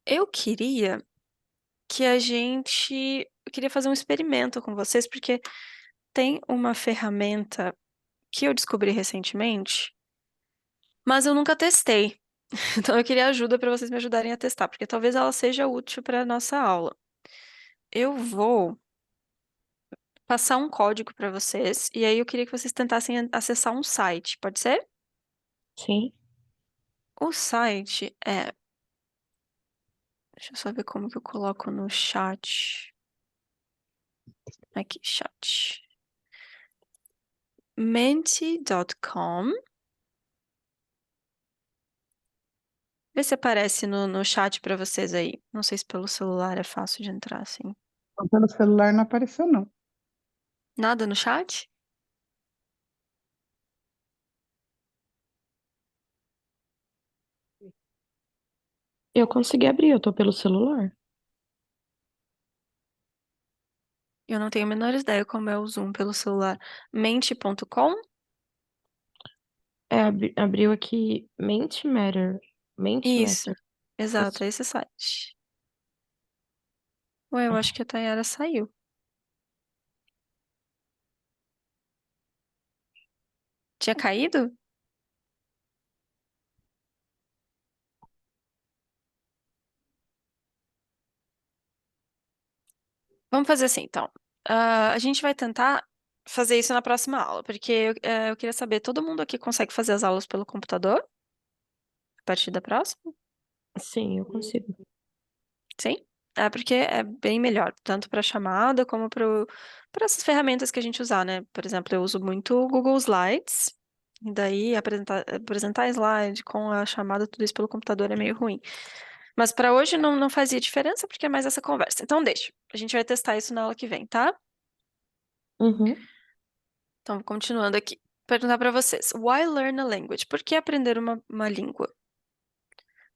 Eu queria que eu queria fazer um experimento com vocês, porque tem uma ferramenta que eu descobri recentemente, mas eu nunca testei. Então eu queria ajuda para vocês me ajudarem a testar, porque talvez ela seja útil para a nossa aula. Eu vou passar um código para vocês e aí eu queria que vocês tentassem acessar um site, pode ser? Sim. O site é, deixa eu só ver como que eu coloco no chat. Aqui, chat. Menti.com. Vê se aparece no chat para vocês aí. Não sei se pelo celular é fácil de entrar assim. Pelo celular não apareceu, não. Nada no chat? Eu consegui abrir, eu tô pelo celular. Eu não tenho a menor ideia como é o Zoom pelo celular. Mente.com? Abriu aqui Mentimeter. Isso, Mentimeter. exato, Isso. é esse site. Ué, eu acho que a Tayara saiu. Tinha caído? Vamos fazer assim, então. A gente vai tentar fazer isso na próxima aula, porque eu queria saber, todo mundo aqui consegue fazer as aulas pelo computador? A partir da próxima? Sim, eu consigo. Sim? É porque é bem melhor, tanto para chamada como para essas ferramentas que a gente usar, né? Por exemplo, eu uso muito o Google Slides, e daí apresentar slide com a chamada, tudo isso pelo computador é meio ruim. Mas para hoje não fazia diferença, porque é mais essa conversa. Então deixa, a gente vai testar isso na aula que vem, tá? Uhum. Então, continuando aqui. Perguntar para vocês, why learn a language? Por que aprender uma língua?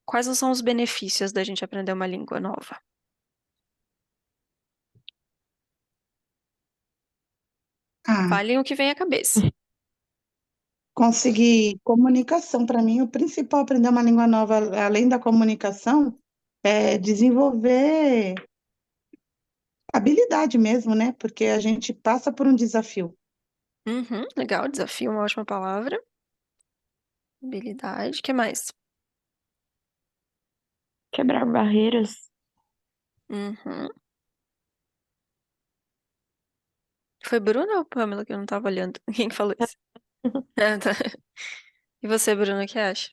Quais são os benefícios da gente aprender uma língua nova? Ah, Falem o que vem à cabeça. conseguir comunicação. Para mim, o principal aprender uma língua nova, além da comunicação, é desenvolver habilidade mesmo, né? Porque a gente passa por um desafio. Uhum, legal, desafio, uma ótima palavra. Habilidade, o que mais? Quebrar barreiras. Uhum. Foi Bruna ou Pamela que eu não tava olhando? Quem que falou isso? Ah, tá. E você, Bruna, o que acha?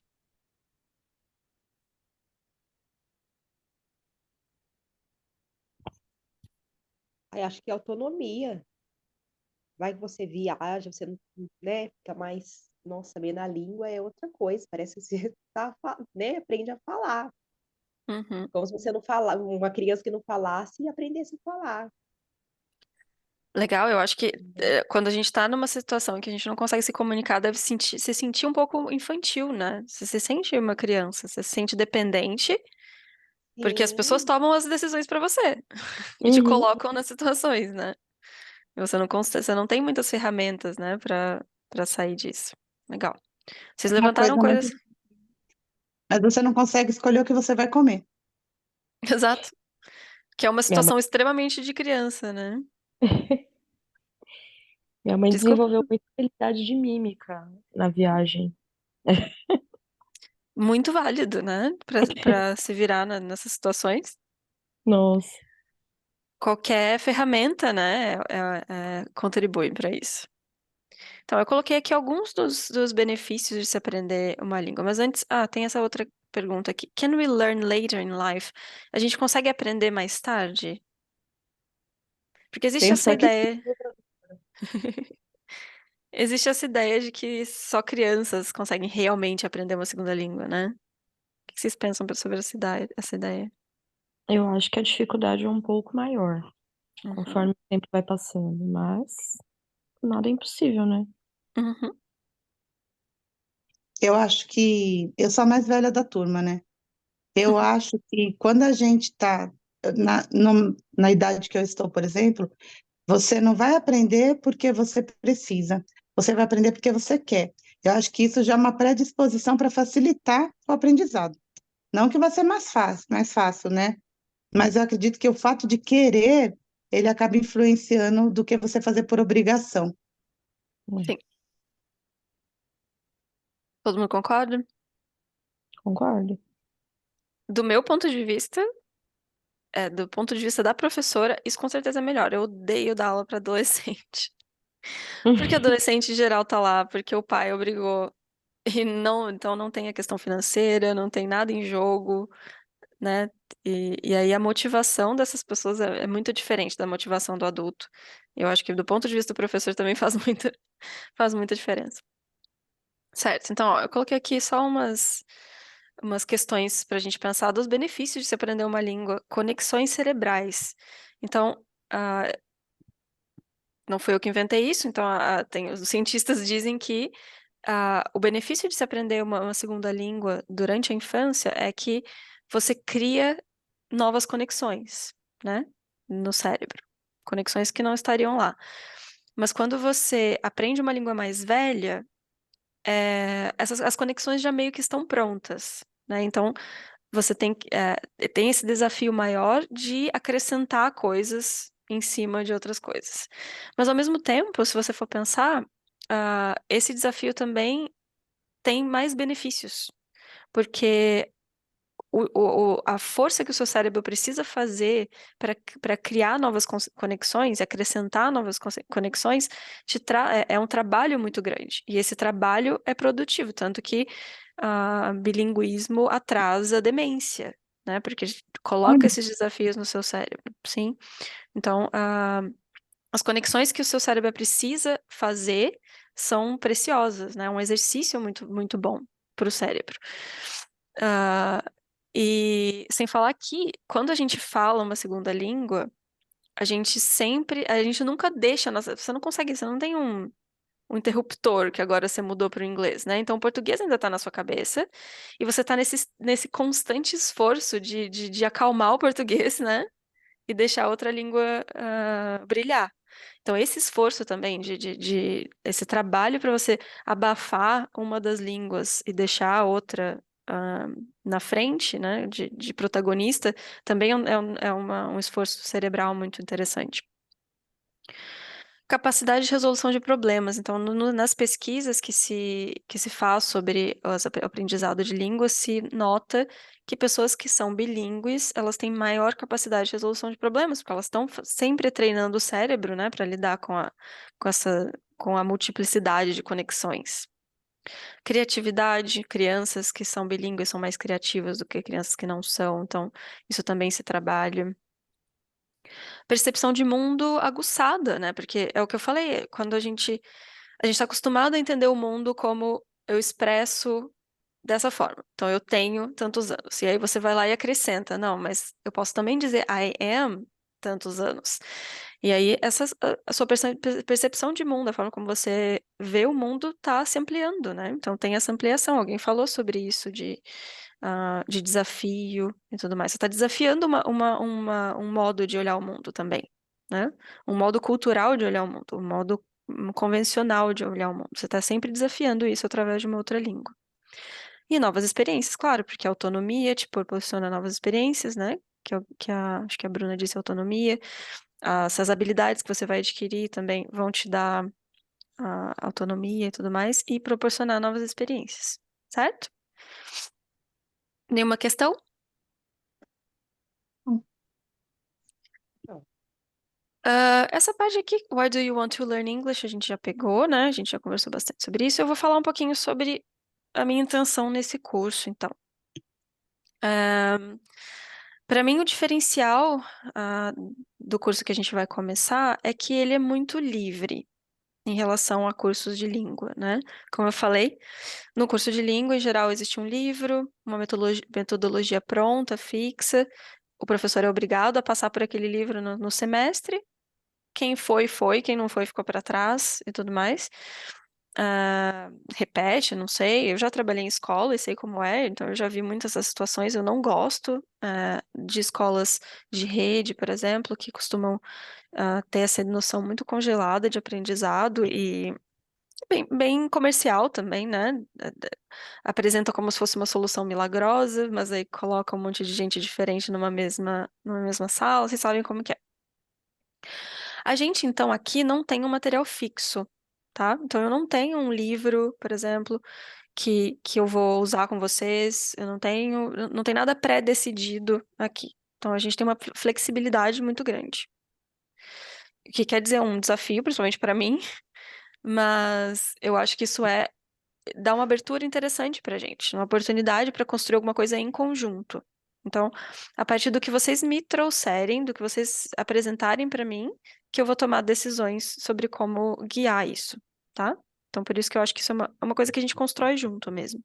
Aí acho que é autonomia. Vai que você viaja, você não, né, fica mais, nossa, sabendo a língua é outra coisa, parece que você né, aprende a falar. Uhum. Como se você não falar, uma criança que não falasse e aprendesse a falar, Legal, eu acho que né? quando a gente tá numa situação em que a gente não consegue se comunicar, deve se sentir um pouco infantil, né? Você se sente uma criança, você se sente dependente, porque as pessoas Sim, tomam as decisões pra você e te Uhum. colocam nas situações, né? E você não tem muitas ferramentas, né, pra sair disso. Legal. Vocês Uma levantaram coisa muito. coisas. Mas você não consegue escolher o que você vai comer. Exato. Que é uma Minha mãe, situação extremamente de criança, né? minha mãe Desculpa. desenvolveu muita habilidade de mímica na viagem. Muito válido, né? Pra se virar nessas situações. Nossa. Qualquer ferramenta, né, contribui para isso. Então, eu coloquei aqui alguns dos benefícios de se aprender uma língua. Mas antes, tem essa outra pergunta aqui. Can we learn later in life? A gente consegue aprender mais tarde? Porque existe essa Pensa que ideia. existe essa ideia de que só crianças conseguem realmente aprender uma segunda língua, né? O que vocês pensam sobre essa ideia? Eu acho que a dificuldade é um pouco maior, Uhum. conforme o tempo vai passando, mas nada é impossível, né? Uhum. Eu acho que eu sou a mais velha da turma, né? Eu acho que quando a gente está na idade que eu estou, por exemplo, você não vai aprender porque você precisa, você vai aprender porque você quer. Eu acho que isso já é uma predisposição para facilitar o aprendizado. Não que vai ser mais fácil, né? Mas eu acredito que o fato de querer, ele acaba influenciando do que você fazer por obrigação. Sim. Todo mundo concorda? Concordo. Do meu ponto de vista, do ponto de vista da professora, isso com certeza é melhor. Eu odeio dar aula para adolescente. Porque adolescente em geral tá lá porque o pai obrigou. E não, então não tem a questão financeira, não tem nada em jogo, né? E aí a motivação dessas pessoas é muito diferente da motivação do adulto. Eu acho que do ponto de vista do professor também faz muita diferença. Certo, então, ó, eu coloquei aqui só umas questões para a gente pensar dos benefícios de se aprender uma língua, conexões cerebrais. Então, ah, não foi eu que inventei isso, então os cientistas dizem que o benefício de se aprender uma segunda língua durante a infância é que você cria novas conexões, né, no cérebro, conexões que não estariam lá. Mas quando você aprende uma língua mais velha, as conexões já meio que estão prontas, né? Então você tem esse desafio maior de acrescentar coisas em cima de outras coisas. Mas ao mesmo tempo, se você for pensar, esse desafio também tem mais benefícios, porque a força que o seu cérebro precisa fazer para criar novas conexões, acrescentar novas conexões, é um trabalho muito grande. E esse trabalho é produtivo, tanto que bilinguismo atrasa a demência, né? Porque coloca Olha, esses desafios no seu cérebro, sim? Então, as conexões que o seu cérebro precisa fazer são preciosas, né? É um exercício muito, muito bom para o cérebro. Ah, e sem falar que quando a gente fala uma segunda língua, a gente nunca deixa, você não consegue, você não tem um interruptor que agora você mudou para o inglês, né? Então o português ainda está na sua cabeça e você está nesse constante esforço de acalmar o português, né? E deixar a outra língua brilhar. Então, esse esforço também, esse trabalho para você abafar uma das línguas e deixar a outra na frente, né, de protagonista, também um esforço cerebral muito interessante. Capacidade de resolução de problemas. Então, nas pesquisas que se faz sobre o aprendizado de línguas, se nota que pessoas que são bilíngues, elas têm maior capacidade de resolução de problemas, porque elas estão sempre treinando o cérebro, né, para lidar com a multiplicidade de conexões. Criatividade, crianças que são bilíngues são mais criativas do que crianças que não são, então isso também se trabalha. Percepção de mundo aguçada, né? Porque é o que eu falei, quando a gente está acostumado a entender o mundo como eu expresso dessa forma. Então, eu tenho tantos anos. E aí você vai lá e acrescenta, não, mas eu posso também dizer I am tantos anos. E aí a sua percepção de mundo, a forma como você vê o mundo, está se ampliando, né? Então tem essa ampliação. Alguém falou sobre isso de desafio e tudo mais. Você está desafiando um modo de olhar o mundo também, né? Um modo cultural de olhar o mundo, um modo convencional de olhar o mundo. Você está sempre desafiando isso através de uma outra língua. E novas experiências, claro, porque a autonomia te proporciona novas experiências, né? Acho que a Bruna disse autonomia. Essas habilidades que você vai adquirir também vão te dar autonomia e tudo mais e proporcionar novas experiências, certo? Nenhuma questão? Não. Essa parte aqui, Why do you want to learn English? A gente já pegou, né? A gente já conversou bastante sobre isso. Eu vou falar um pouquinho sobre a minha intenção nesse curso, então. Para mim, o diferencial do curso que a gente vai começar é que ele é muito livre. em relação a cursos de língua, né? Como eu falei, no curso de língua, em geral, existe um livro, uma metodologia pronta, fixa. O professor é obrigado a passar por aquele livro no semestre. Quem foi, foi. Quem não foi, ficou para trás e tudo mais. Repete, não sei. Eu já trabalhei em escola e sei como é, então eu já vi muitas dessas situações. Eu não gosto, de escolas de rede, por exemplo, que costumam, ter essa noção muito congelada de aprendizado e bem comercial também, né? Apresenta como se fosse uma solução milagrosa, mas aí coloca um monte de gente diferente numa mesma sala. Vocês sabem como que é. A gente, então, aqui não tem um material fixo, tá? Então, eu não tenho um livro, por exemplo, que eu vou usar com vocês. Eu não tem nada pré-decidido aqui. Então, a gente tem uma flexibilidade muito grande. O que quer dizer um desafio, principalmente para mim, mas eu acho que isso dá uma abertura interessante para a gente, uma oportunidade para construir alguma coisa em conjunto. Então, a partir do que vocês me trouxerem, do que vocês apresentarem para mim, que eu vou tomar decisões sobre como guiar isso, tá? Então, por isso que eu acho que isso é uma coisa que a gente constrói junto mesmo.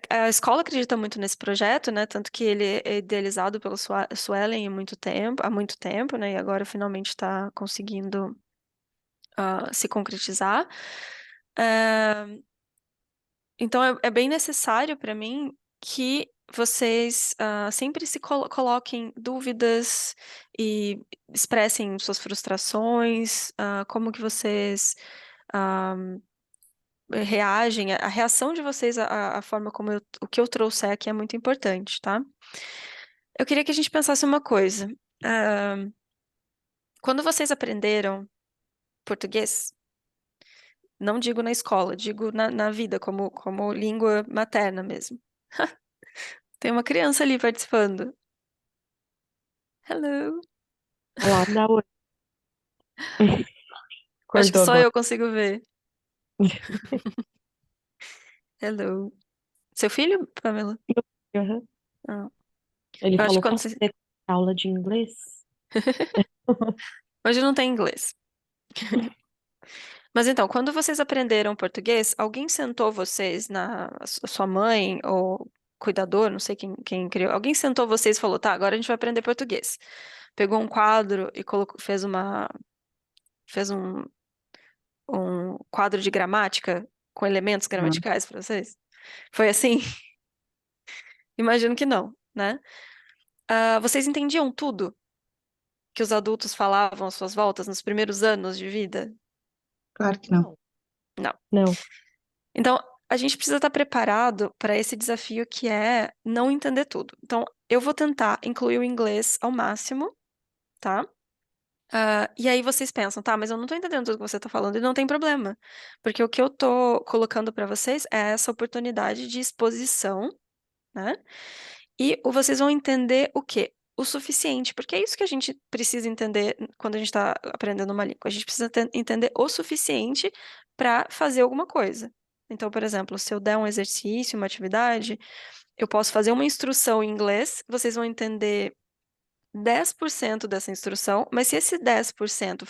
A escola acredita muito nesse projeto, né? Tanto que ele é idealizado pelo Suelen há muito tempo, né? E agora finalmente está conseguindo, se concretizar. Ah, então é bem necessário para mim que vocês, sempre se coloquem dúvidas e expressem suas frustrações, como que vocês, ah, reagem, a reação de vocês, a forma como o que eu trouxer aqui é muito importante, tá? Eu queria que a gente pensasse uma coisa. Ah, quando vocês aprenderam português, não digo na escola, digo na vida, como língua materna mesmo. Tem uma criança ali participando. Hello. Olá, dá oi. Acho que Acordou só agora. eu consigo ver. Hello. Seu filho, Pamela? Uhum. Ah. Ele Eu acho que falou, quando posso você... ter aula de inglês? Hoje não tem inglês. Mas então, quando vocês aprenderam português, alguém sentou vocês sua mãe ou cuidador, não sei quem criou, alguém sentou vocês e falou, tá, agora a gente vai aprender português. Pegou um quadro e fez um quadro de gramática com elementos Não. gramaticais para vocês? Foi assim? Imagino que não, né? Vocês entendiam tudo que os adultos falavam às suas voltas nos primeiros anos de vida? Claro que não. Não. Não. Não. Então, a gente precisa estar preparado para esse desafio que é não entender tudo. Então, eu vou tentar incluir o inglês ao máximo, tá? E aí vocês pensam, tá, mas eu não tô entendendo tudo que você tá falando, e não tem problema. Porque o que eu tô colocando para vocês é essa oportunidade de exposição, né? E vocês vão entender o quê? O suficiente, porque é isso que a gente precisa entender quando a gente está aprendendo uma língua. A gente precisa entender o suficiente para fazer alguma coisa. Então, por exemplo, se eu der um exercício, uma atividade, eu posso fazer uma instrução em inglês, vocês vão entender 10% dessa instrução, mas se esse 10%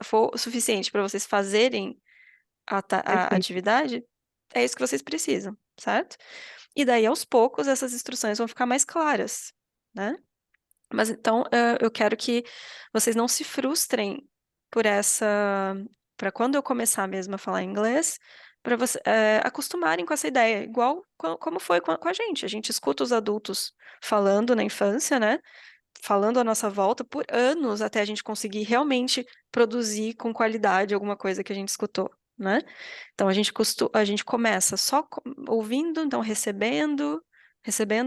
for o suficiente para vocês fazerem a Perfeito. atividade, é isso que vocês precisam, certo? E daí, aos poucos, essas instruções vão ficar mais claras, né? Mas então, eu quero que vocês não se frustrem por para quando eu começar mesmo a falar inglês, para você acostumarem com essa ideia, igual como foi com a gente. A gente escuta os adultos falando na infância, né? Falando à nossa volta por anos até a gente conseguir realmente produzir com qualidade alguma coisa que a gente escutou, né? Então a gente começa só ouvindo, então recebendo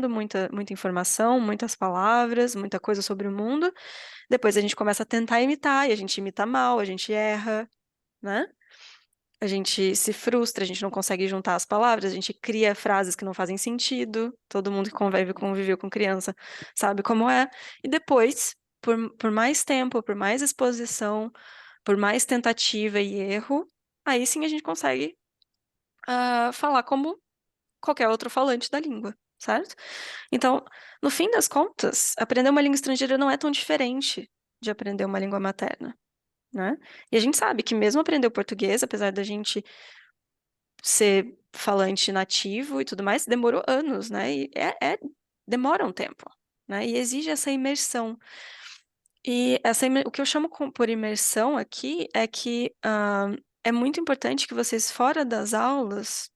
muita informação, muitas palavras, muita coisa sobre o mundo. Depois a gente começa a tentar imitar, e a gente imita mal, a gente erra, né? A gente se frustra, a gente não consegue juntar as palavras, a gente cria frases que não fazem sentido. Todo mundo que conviveu com criança sabe como é. E depois, por mais tempo, por mais exposição, por mais tentativa e erro, aí sim a gente consegue, falar como qualquer outro falante da língua, certo? Então, no fim das contas, aprender uma língua estrangeira não é tão diferente de aprender uma língua materna. né? E a gente sabe que mesmo aprender o português, apesar da gente ser falante nativo e tudo mais, demorou anos, né? E demora um tempo, né? E exige essa imersão. E o que eu chamo por imersão aqui é que é muito importante que vocês, fora das aulas,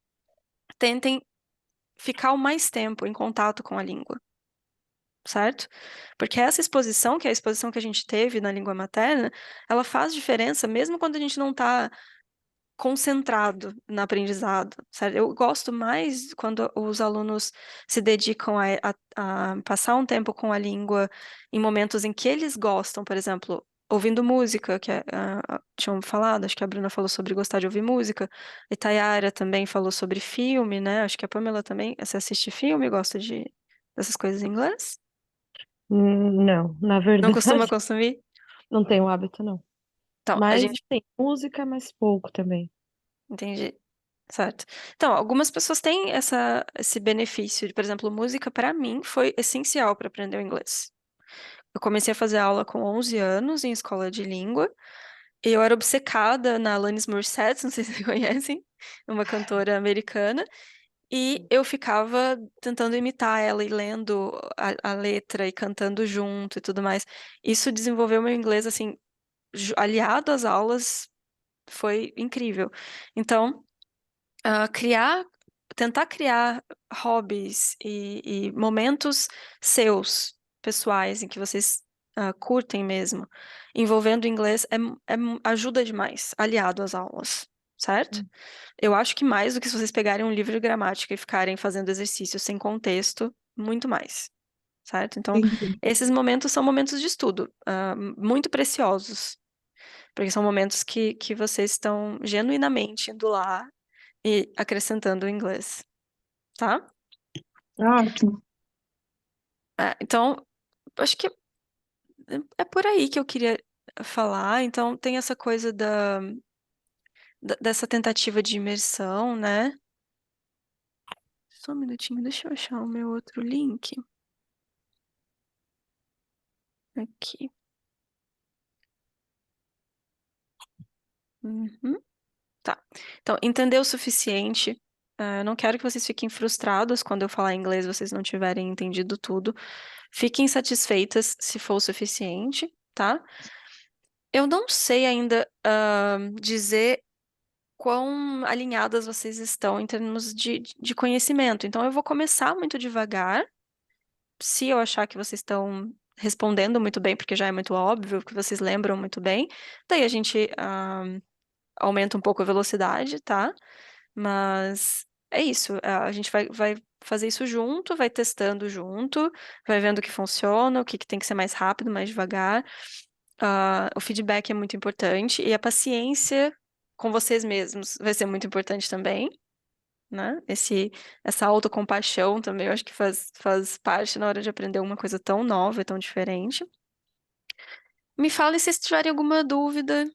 tentem ficar o mais tempo em contato com a língua, certo? Porque essa exposição, que é a exposição que a gente teve na língua materna, ela faz diferença mesmo quando a gente não está concentrado no aprendizado, certo? Eu gosto mais quando os alunos se dedicam a passar um tempo com a língua em momentos em que eles gostam, por exemplo, ouvindo música, que tinham falado, acho que a Bruna falou sobre gostar de ouvir música, e Tayara também falou sobre filme, né? Acho que a Pamela também, você assiste filme, gosta dessas coisas em inglês? Não, na Não costuma verdade, consumir? não tenho hábito, não. Então, a Mas gente tem música, mas pouco também. Entendi. Certo. Então, algumas pessoas têm esse benefício de, por exemplo, música para mim foi essencial para aprender o inglês. Eu comecei a fazer aula com 11 anos em escola de língua e eu era obcecada na Alanis Morissette, não sei se vocês conhecem, uma cantora americana, e eu ficava tentando imitar ela e lendo a letra e cantando junto e tudo mais. Isso desenvolveu meu inglês, assim, aliado às aulas, foi incrível. Então, ah, criar, tentar criar hobbies e momentos seus, pessoais, em que vocês curtem mesmo, envolvendo o inglês, ajuda demais, aliado às aulas, certo? Hum. Eu acho que mais do que se vocês pegarem um livro de gramática e ficarem fazendo exercício sem contexto, muito mais, certo? Então, Entendi. esses momentos são momentos de estudo, muito preciosos, porque são momentos que vocês estão genuinamente indo lá e acrescentando o inglês, tá? Ótimo. Então, acho que é por aí que eu queria falar. Então, tem essa coisa dessa tentativa de imersão, né? Só um minutinho, deixa eu achar o meu outro link aqui. Uhum. Tá. Então, entender o suficiente. Eu não quero que vocês fiquem frustrados quando eu falar inglês, vocês não tiverem entendido tudo. Fiquem satisfeitas se for o suficiente, tá? Eu não sei ainda dizer quão alinhadas vocês estão em termos de conhecimento. Então, eu vou começar muito devagar. Se eu achar que vocês estão respondendo muito bem, porque já é muito óbvio que vocês lembram muito bem, daí a gente aumenta um pouco a velocidade, tá? Mas é isso. A gente vai fazer isso junto, vai testando junto, vai vendo o que funciona, o que tem que ser mais rápido, mais devagar. O feedback é muito importante e a paciência com vocês mesmos vai ser muito importante também, né? Essa autocompaixão também, eu acho que faz parte na hora de aprender uma coisa tão nova e tão diferente. Me falem se vocês tiverem alguma dúvida.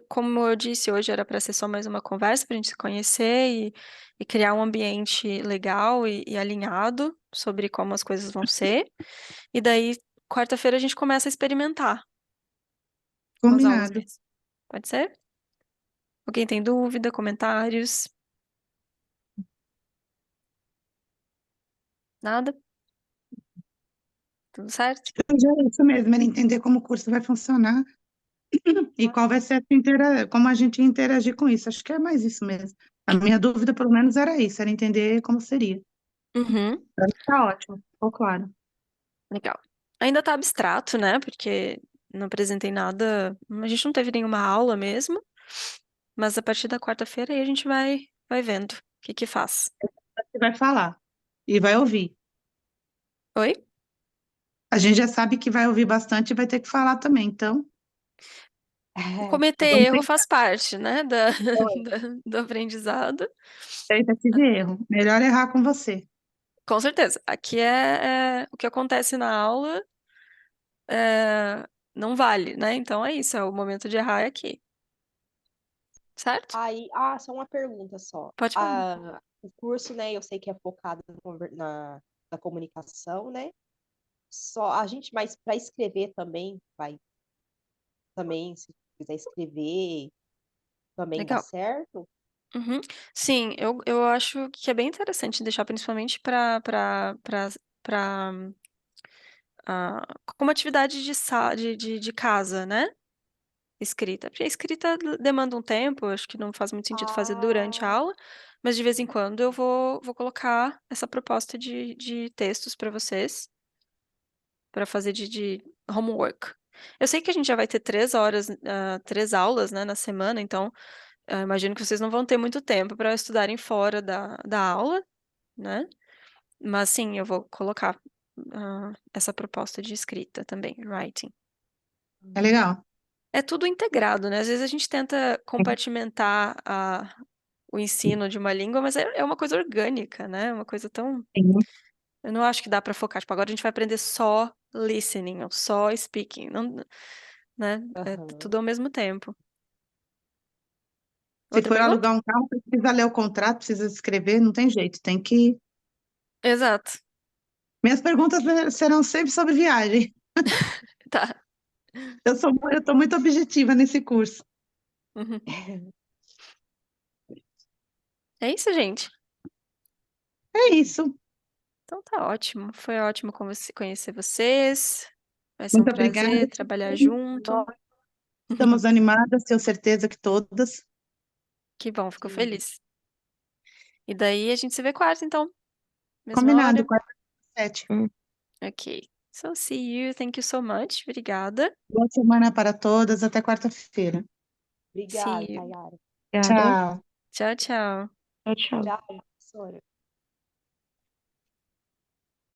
Como eu disse, hoje era para ser só mais uma conversa para a gente se conhecer e criar um ambiente legal e alinhado sobre como as coisas vão ser. E daí, quarta-feira, a gente começa a experimentar com as aulas Combinado. mesmo. Pode ser? Alguém tem dúvida, comentários? Nada? Tudo certo? Já é isso mesmo, era entender como o curso vai funcionar e qual vai ser como a gente interagir com isso. Acho que é mais isso mesmo. A minha dúvida, pelo menos, era isso, era entender como seria. Uhum, Tá ótimo, ficou claro. legal. Ainda tá abstrato, né? Porque não apresentei nada. A gente não teve nenhuma aula mesmo. Mas a partir da quarta-feira aí a gente vai vendo o que faz. Você vai falar e vai ouvir. Oi? A gente já sabe que vai ouvir bastante e vai ter que falar também, então Cometer vamos erro faz parte, né? Do aprendizado. tentar esse erro. Melhor errar com você. Com certeza. Aqui é o que acontece na aula não vale, né? Então é isso, é o momento de errar é aqui. Certo? Aí, só uma pergunta só. Pode falar. O curso, né, eu sei que é focado na comunicação, né? Só a gente, mas para escrever também vai também, se quiser escrever, também dá Legal. certo? Uhum. Sim, eu acho que é bem interessante deixar principalmente para como atividade de casa, né? Escrita. Porque a escrita demanda um tempo, eu acho que não faz muito sentido fazer durante a Ah, aula, mas de vez em quando eu vou colocar essa proposta de textos para vocês, para fazer de homework. Eu sei que a gente já vai ter 3 horas, 3 aulas, né, na semana, então imagino que vocês não vão ter muito tempo para estudarem fora da aula, né? Mas sim, eu vou colocar essa proposta de escrita também, writing. É legal. É tudo integrado, né? Às vezes a gente tenta compartimentar o ensino de uma língua, mas é uma coisa orgânica, né? É uma coisa tão. Sim. Eu não acho que dá para focar. Tipo, agora a gente vai aprender só listening ou só speaking, não, né? É aham. tudo ao mesmo tempo. Se Outra for pergunta? alugar um carro, precisa ler o contrato, precisa escrever, não tem jeito, tem que. Exato. Minhas perguntas serão sempre sobre viagem. Tá. Eu tô muito objetiva nesse curso. Uhum. É isso, gente. É isso. Então tá ótimo. Foi ótimo conhecer vocês. Vai ser um Muito obrigada. prazer trabalhar junto. Nós, Estamos animadas, tenho certeza que todas. Que bom, fico sim. feliz. E daí a gente se vê quarta, então. Mesma Combinado, hora? 47. Hum, Ok. So see you. Thank you so much. Obrigada. Boa semana para todas, até quarta-feira. See Obrigada, you. Tayara. Obrigada. Tchau. Tchau, tchau. Tchau, tchau. Tchau, professora.